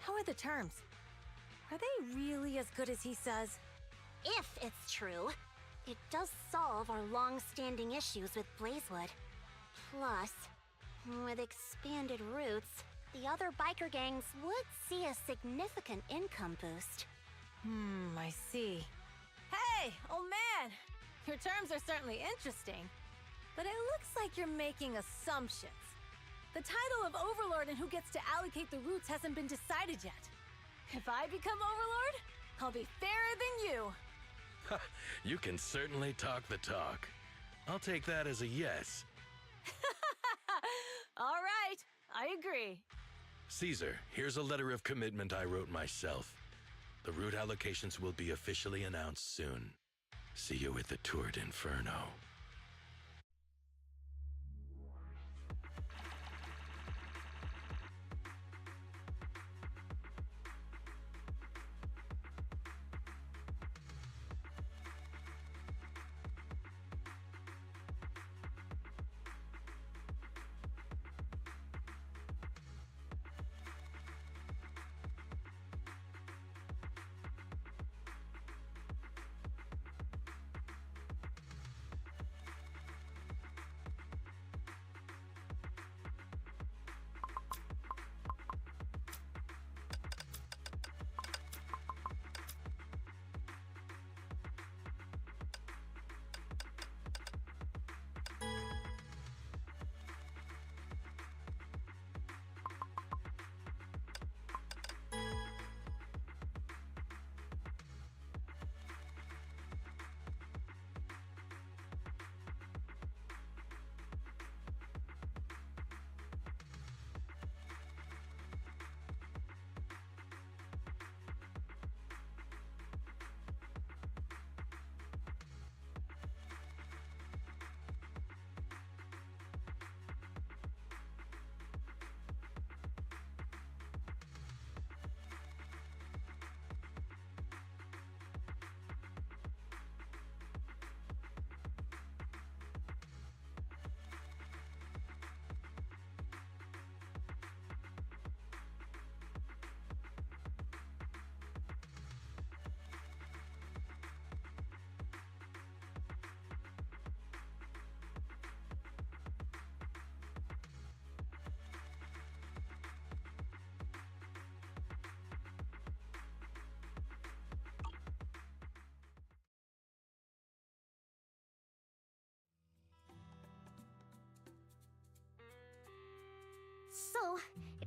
How are the terms? Are they really as good as he says? If it's true, it does solve our long-standing issues with Blazewood. Plus, with expanded routes, the other biker gangs would see a significant income boost. I see. Hey, old man! Your terms are certainly interesting, but it looks like you're making assumptions. The title of Overlord and who gets to allocate the routes hasn't been decided yet. If I become Overlord, I'll be fairer than you. You can certainly talk the talk. I'll take that as a yes. All right, I agree. Caesar, here's a letter of commitment I wrote myself. The route allocations will be officially announced soon. See you at the Tour d'Inferno.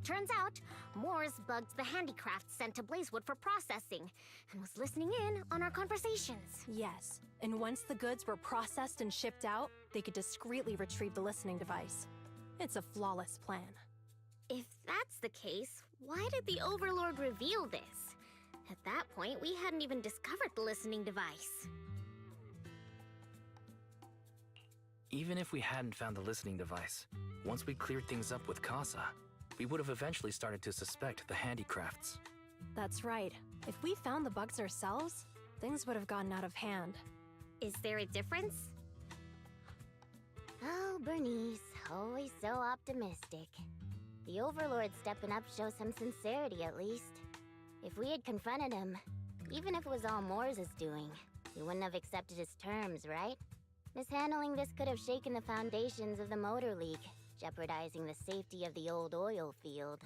Turns out, Moores bugged the handicrafts sent to Blazewood for processing, and was listening in on our conversations. Yes, and once the goods were processed and shipped out, they could discreetly retrieve the listening device. It's a flawless plan. If that's the case, why did the Overlord reveal this? At that point, we hadn't even discovered the listening device. Even if we hadn't found the listening device, once we cleared things up with Casa, we would have eventually started to suspect the handicrafts. That's right. If we found the bugs ourselves, things would have gotten out of hand. Is there a difference? Oh, Bernice, always so optimistic. The Overlord stepping up shows some sincerity, at least. If we had confronted him, even if it was all Moores' doing, he wouldn't have accepted his terms, right? Mishandling this could have shaken the foundations of the Motor League, jeopardizing the safety of the old oil field.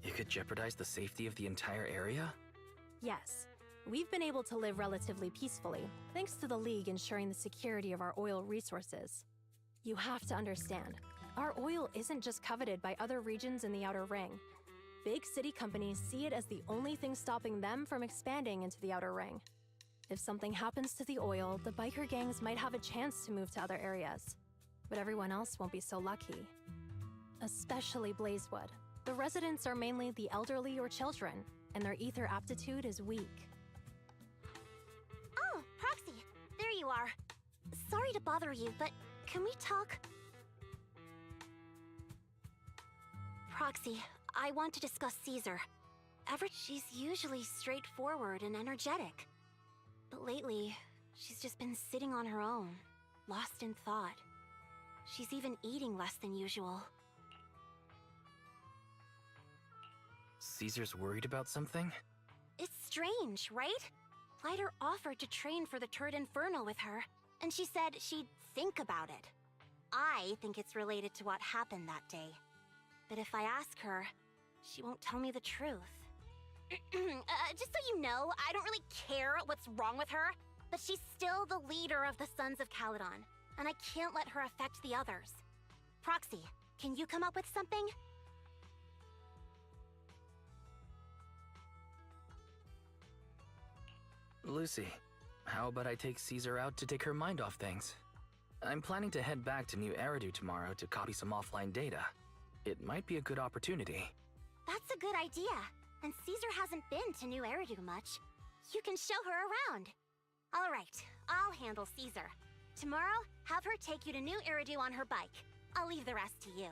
It could jeopardize the safety of the entire area? Yes. We've been able to live relatively peacefully, thanks to the League ensuring the security of our oil resources. You have to understand, our oil isn't just coveted by other regions in the Outer Ring. Big city companies see it as the only thing stopping them from expanding into the Outer Ring. If something happens to the oil, the biker gangs might have a chance to move to other areas. But everyone else won't be so lucky. Especially Blazewood. The residents are mainly the elderly or children, and their ether aptitude is weak. Oh, Proxy, there you are. Sorry to bother you, but can we talk? Proxy, I want to discuss Caesar. She's usually straightforward and energetic. But lately, she's just been sitting on her own, lost in thought. She's even eating less than usual. Caesar's worried about something? It's strange, right? Lighter offered to train for the Turd Inferno with her, and she said she'd think about it. I think it's related to what happened that day. But if I ask her, she won't tell me the truth. Just so you know, I don't really care what's wrong with her, but she's still the leader of the Sons of Caledon, and I can't let her affect the others. Proxy, can you come up with something? Lucy, how about I take Caesar out to take her mind off things? I'm planning to head back to New Eridu tomorrow to copy some offline data. It might be a good opportunity. That's a good idea. And Caesar hasn't been to New Eridu much. You can show her around. All right, I'll handle Caesar. Tomorrow, have her take you to New Eridu on her bike. I'll leave the rest to you.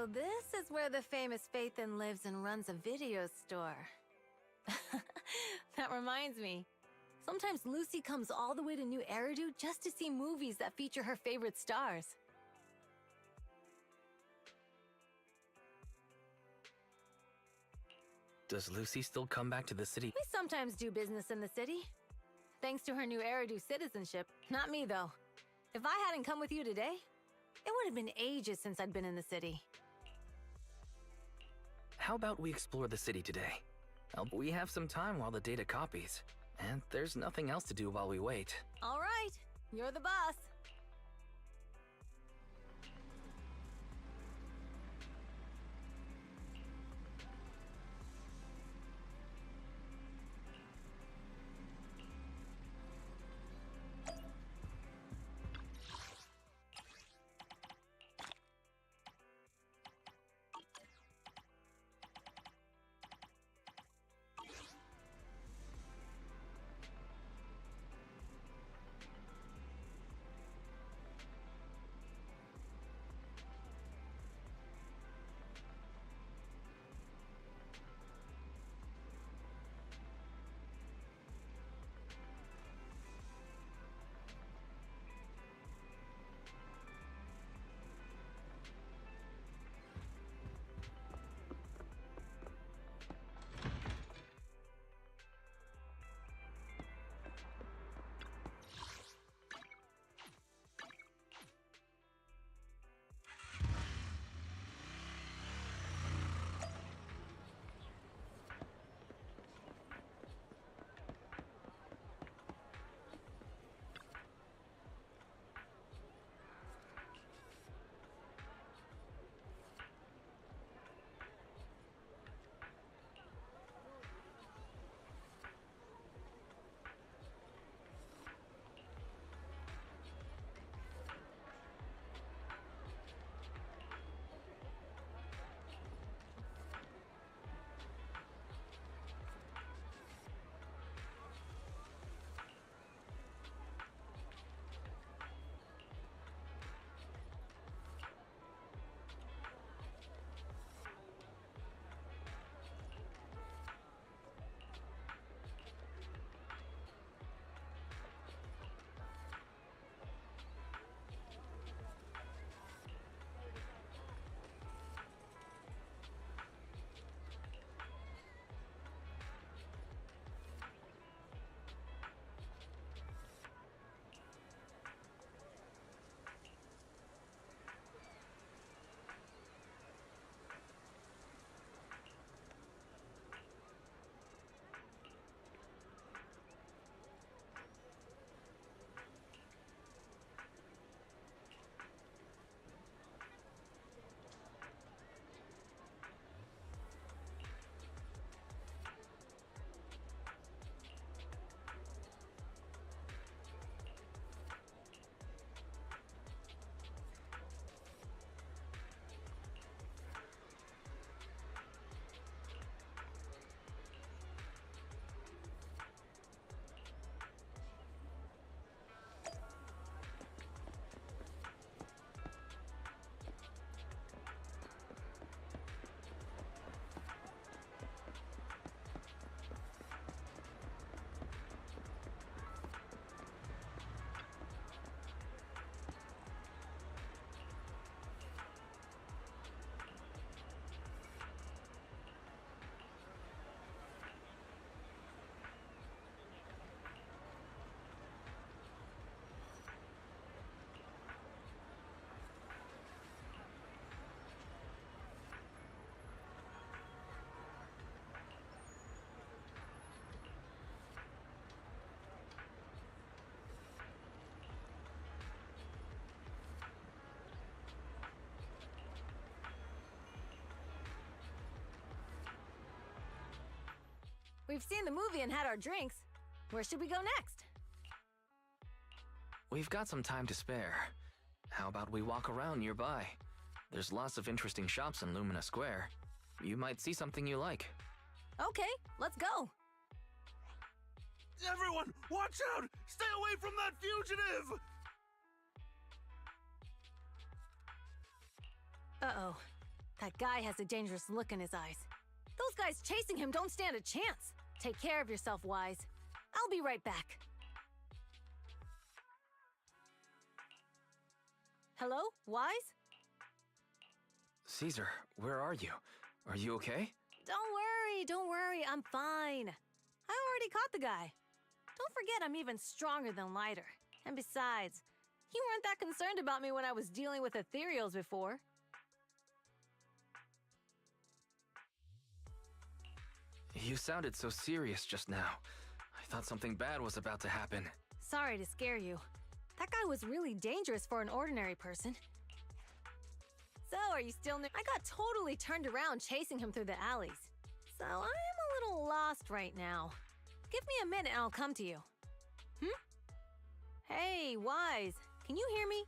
So this is where the famous Phaethon lives and runs a video store. That reminds me. Sometimes Lucy comes all the way to New Eridu just to see movies that feature her favorite stars. Does Lucy still come back to the city? We sometimes do business in the city. Thanks to her New Eridu citizenship. Not me, though. If I hadn't come with you today, it would have been ages since I'd been in the city. How about we explore the city today? We have some time while the data copies. And there's nothing else to do while we wait. All right, you're the boss. We've seen the movie and had our drinks. Where should we go next? We've got some time to spare. How about we walk around nearby? There's lots of interesting shops in Lumina Square. You might see something you like. Okay, let's go. Everyone, watch out! Stay away from that fugitive! Uh-oh. That guy has a dangerous look in his eyes. Those guys chasing him don't stand a chance. Take care of yourself, Wise. I'll be right back. Hello, Wise? Caesar, where are you? Are you okay? Don't worry, I'm fine. I already caught the guy. Don't forget I'm even stronger than Lighter. And besides, you weren't that concerned about me when I was dealing with ethereals before. You sounded so serious just now. I thought something bad was about to happen. Sorry to scare you. That guy was really dangerous for an ordinary person. So, are you still I got totally turned around chasing him through the alleys. So, I'm a little lost right now. Give me a minute and I'll come to you. Hey, Wise, can you hear me?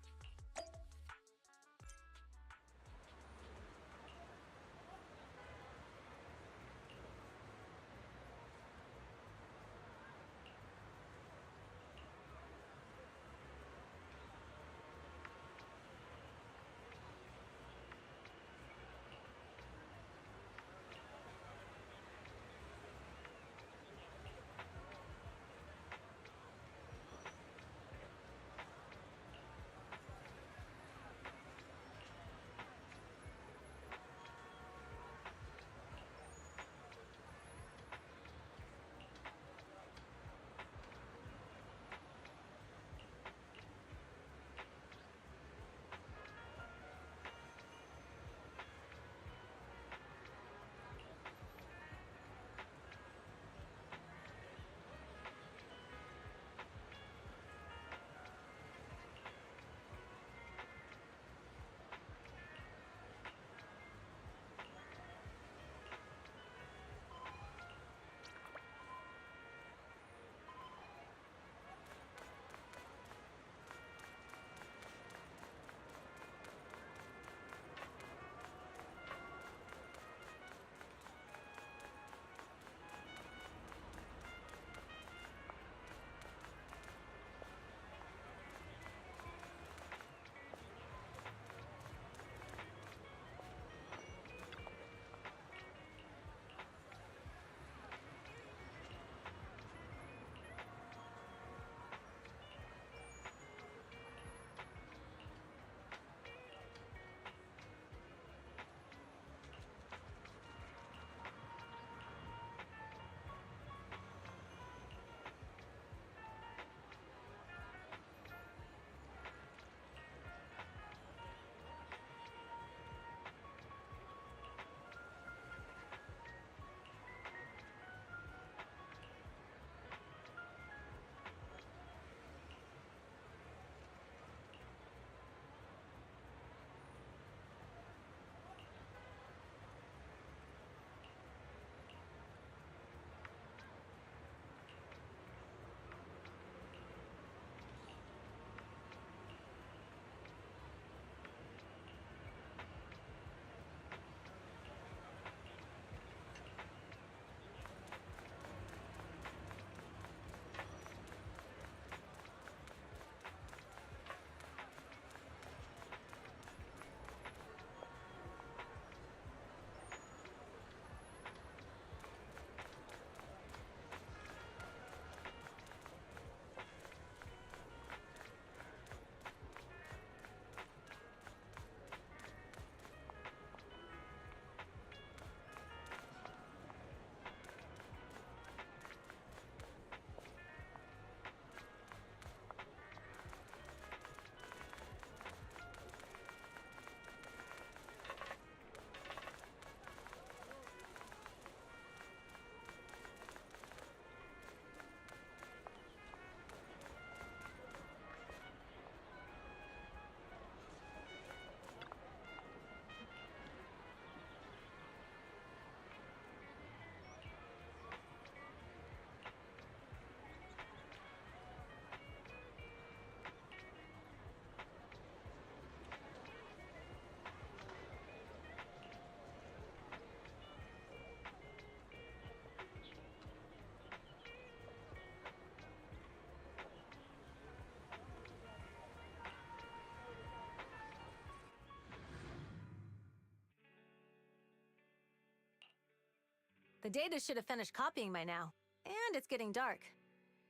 The data should have finished copying by now. And it's getting dark.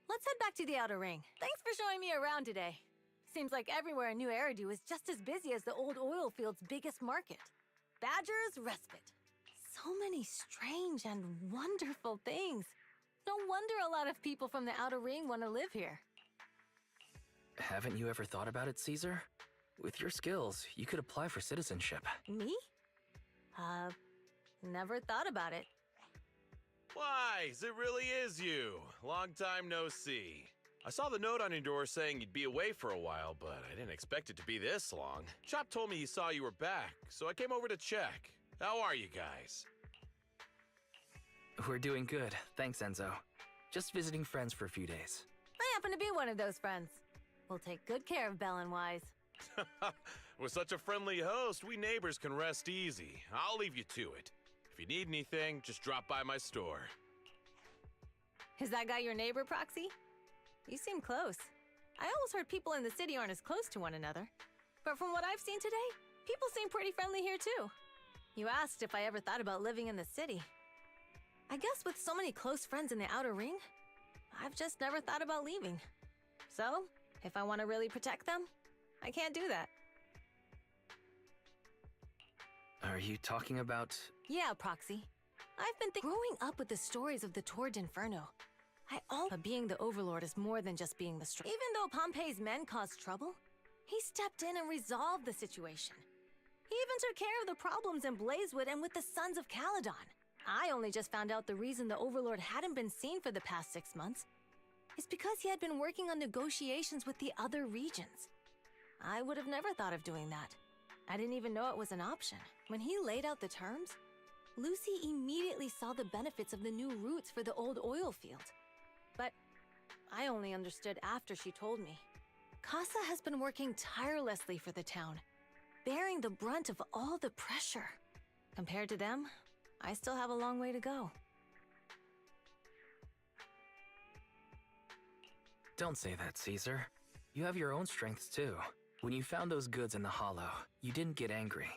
Let's head back to the Outer Ring. Thanks for showing me around today. Seems like everywhere in New Eridu is just as busy as the old oil field's biggest market. Badger's Respite. So many strange and wonderful things. No wonder a lot of people from the Outer Ring want to live here. Haven't you ever thought about it, Caesar? With your skills, you could apply for citizenship. Me? Never thought about it. Wise, it really is you. Long time no see. I saw the note on your door saying you'd be away for a while, but I didn't expect it to be this long. Chop told me he saw you were back, so I came over to check. How are you guys? We're doing good, thanks, Enzo. Just visiting friends for a few days. I happen to be one of those friends. We'll take good care of Belle and Wise. With such a friendly host, we neighbors can rest easy. I'll leave you to it. If you need anything, just drop by my store. Is that guy your neighbor, Proxy? You seem close. I always heard people in the city aren't as close to one another. But from what I've seen today, people seem pretty friendly here too. You asked if I ever thought about living in the city. I guess with so many close friends in the Outer Ring, I've just never thought about leaving. So, if I want to really protect them, I can't do that. Are you talking about... Yeah, Proxy. I've been growing up with the stories of the Tord Inferno. But being the Overlord is more than just being the strong. Even though Pompey's men caused trouble, he stepped in and resolved the situation. He even took care of the problems in Blazewood and with the Sons of Caledon. I only just found out the reason the Overlord hadn't been seen for the past 6 months is because he had been working on negotiations with the other regions. I would have never thought of doing that. I didn't even know it was an option. When he laid out the terms, Lucy immediately saw the benefits of the new routes for the old oil field. But I only understood after she told me. Casa has been working tirelessly for the town, bearing the brunt of all the pressure. Compared to them, I still have a long way to go. Don't say that, Caesar. You have your own strengths too. When you found those goods in the Hollow, you didn't get angry.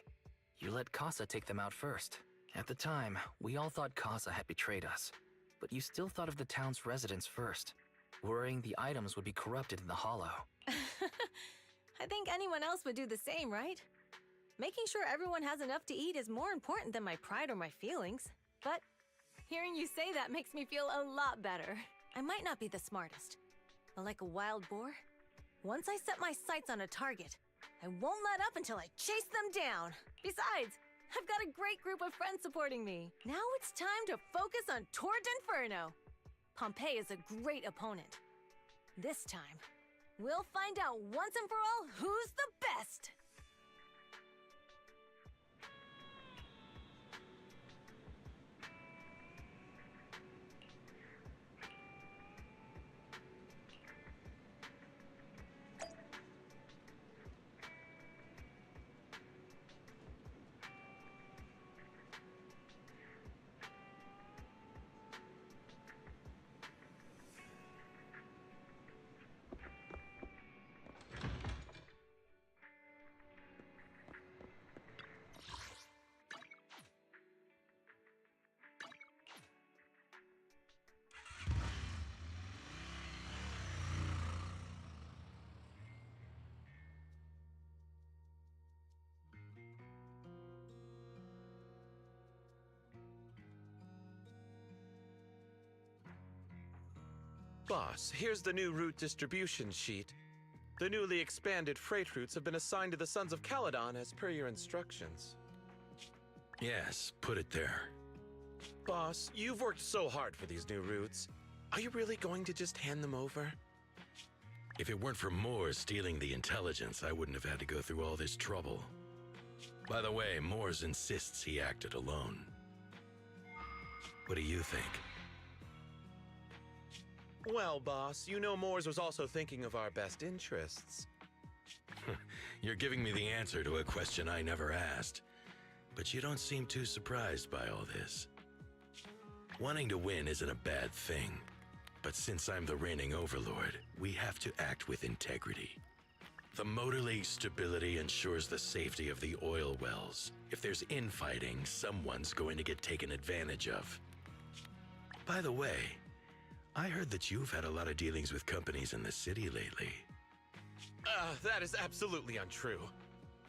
You let Casa take them out first. At the time, we all thought Casa had betrayed us. But you still thought of the town's residents first, worrying the items would be corrupted in the Hollow. I think anyone else would do the same, right? Making sure everyone has enough to eat is more important than my pride or my feelings. But hearing you say that makes me feel a lot better. I might not be the smartest, but like a wild boar, once I set my sights on a target, I won't let up until I chase them down. Besides, I've got a great group of friends supporting me. Now it's time to focus on Tord Inferno. Pompey is a great opponent. This time, we'll find out once and for all who's the best. Boss, here's the new route distribution sheet. The newly expanded freight routes have been assigned to the Sons of Caledon as per your instructions. Yes, put it there. Boss, you've worked so hard for these new routes. Are you really going to just hand them over? If it weren't for Moores stealing the intelligence, I wouldn't have had to go through all this trouble. By the way, Moores insists he acted alone. What do you think? Well, boss, you know Moores was also thinking of our best interests. You're giving me the answer to a question I never asked. But you don't seem too surprised by all this. Wanting to win isn't a bad thing. But since I'm the reigning overlord, we have to act with integrity. The Motor League's stability ensures the safety of the oil wells. If there's infighting, someone's going to get taken advantage of. By the way, I heard that you've had a lot of dealings with companies in the city lately. That is absolutely untrue.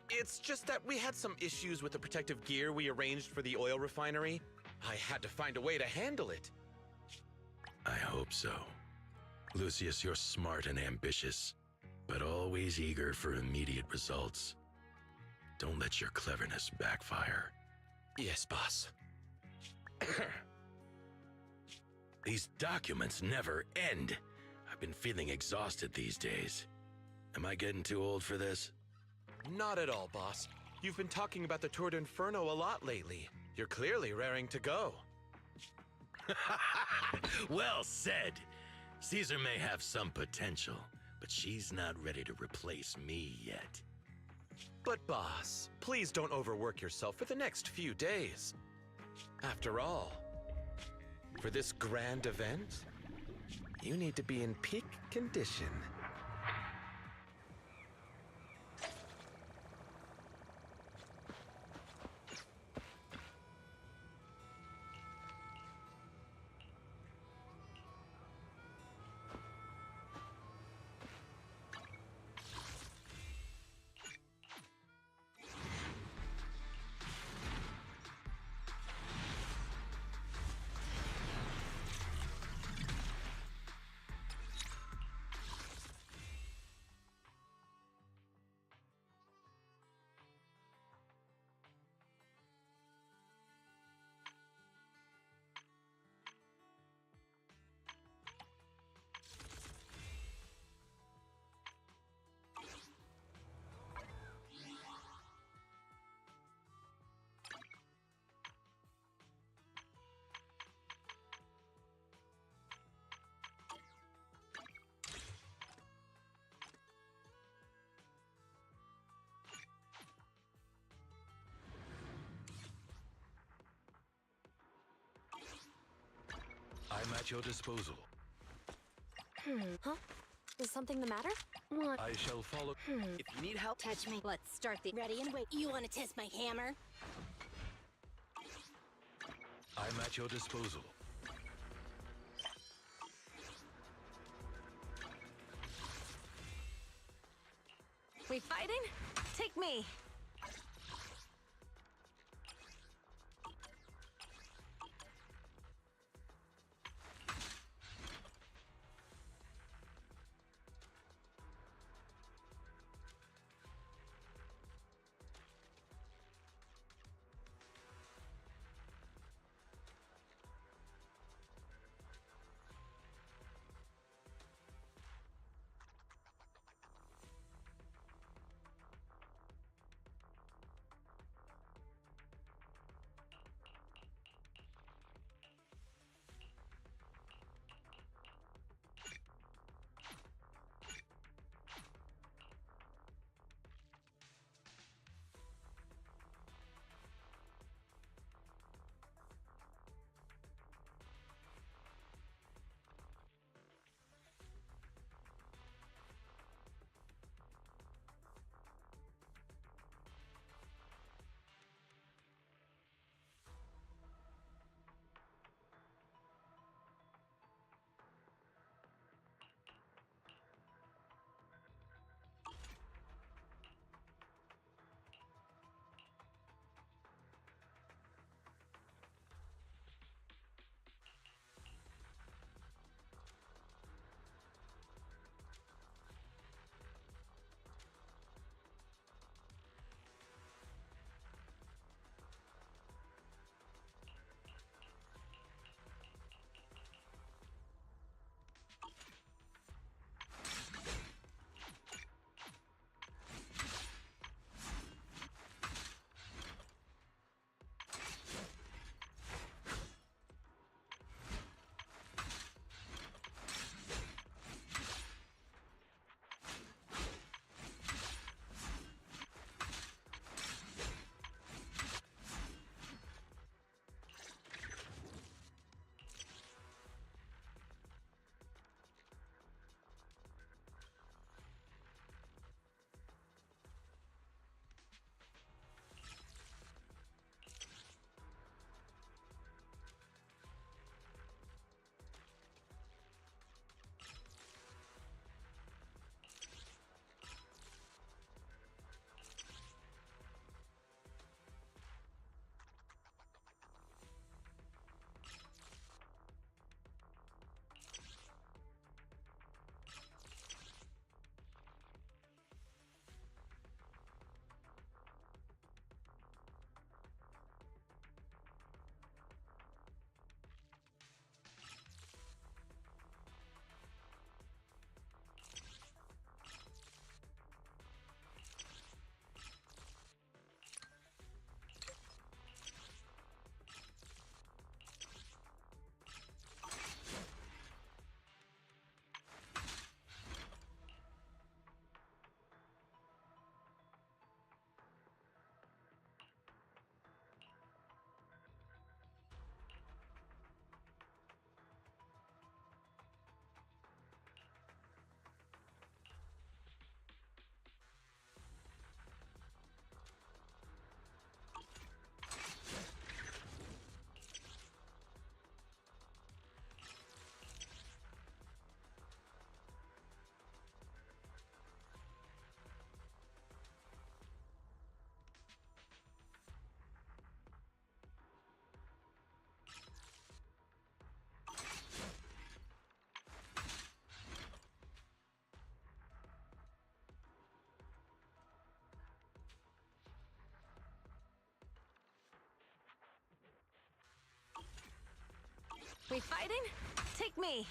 It's just that we had some issues with the protective gear we arranged for the oil refinery. I had to find a way to handle it. I hope so. Lucius, you're smart and ambitious, but always eager for immediate results. Don't let your cleverness backfire. Yes, boss. These documents never end. I've been feeling exhausted these days. Am I getting too old for this? Not at all, boss. You've been talking about the Tour d'Inferno a lot lately. You're clearly raring to go. Well said. Caesar may have some potential, but she's not ready to replace me yet. But boss, please don't overwork yourself for the next few days. After all, for this grand event, you need to be in peak condition. I'm at your disposal. Huh? Is something the matter? What? I shall follow. If you need help, touch me. Let's start the ready and wait. You want to test my hammer? I'm at your disposal. We fighting? Take me. We fighting? Take me.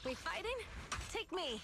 We fighting? Take me.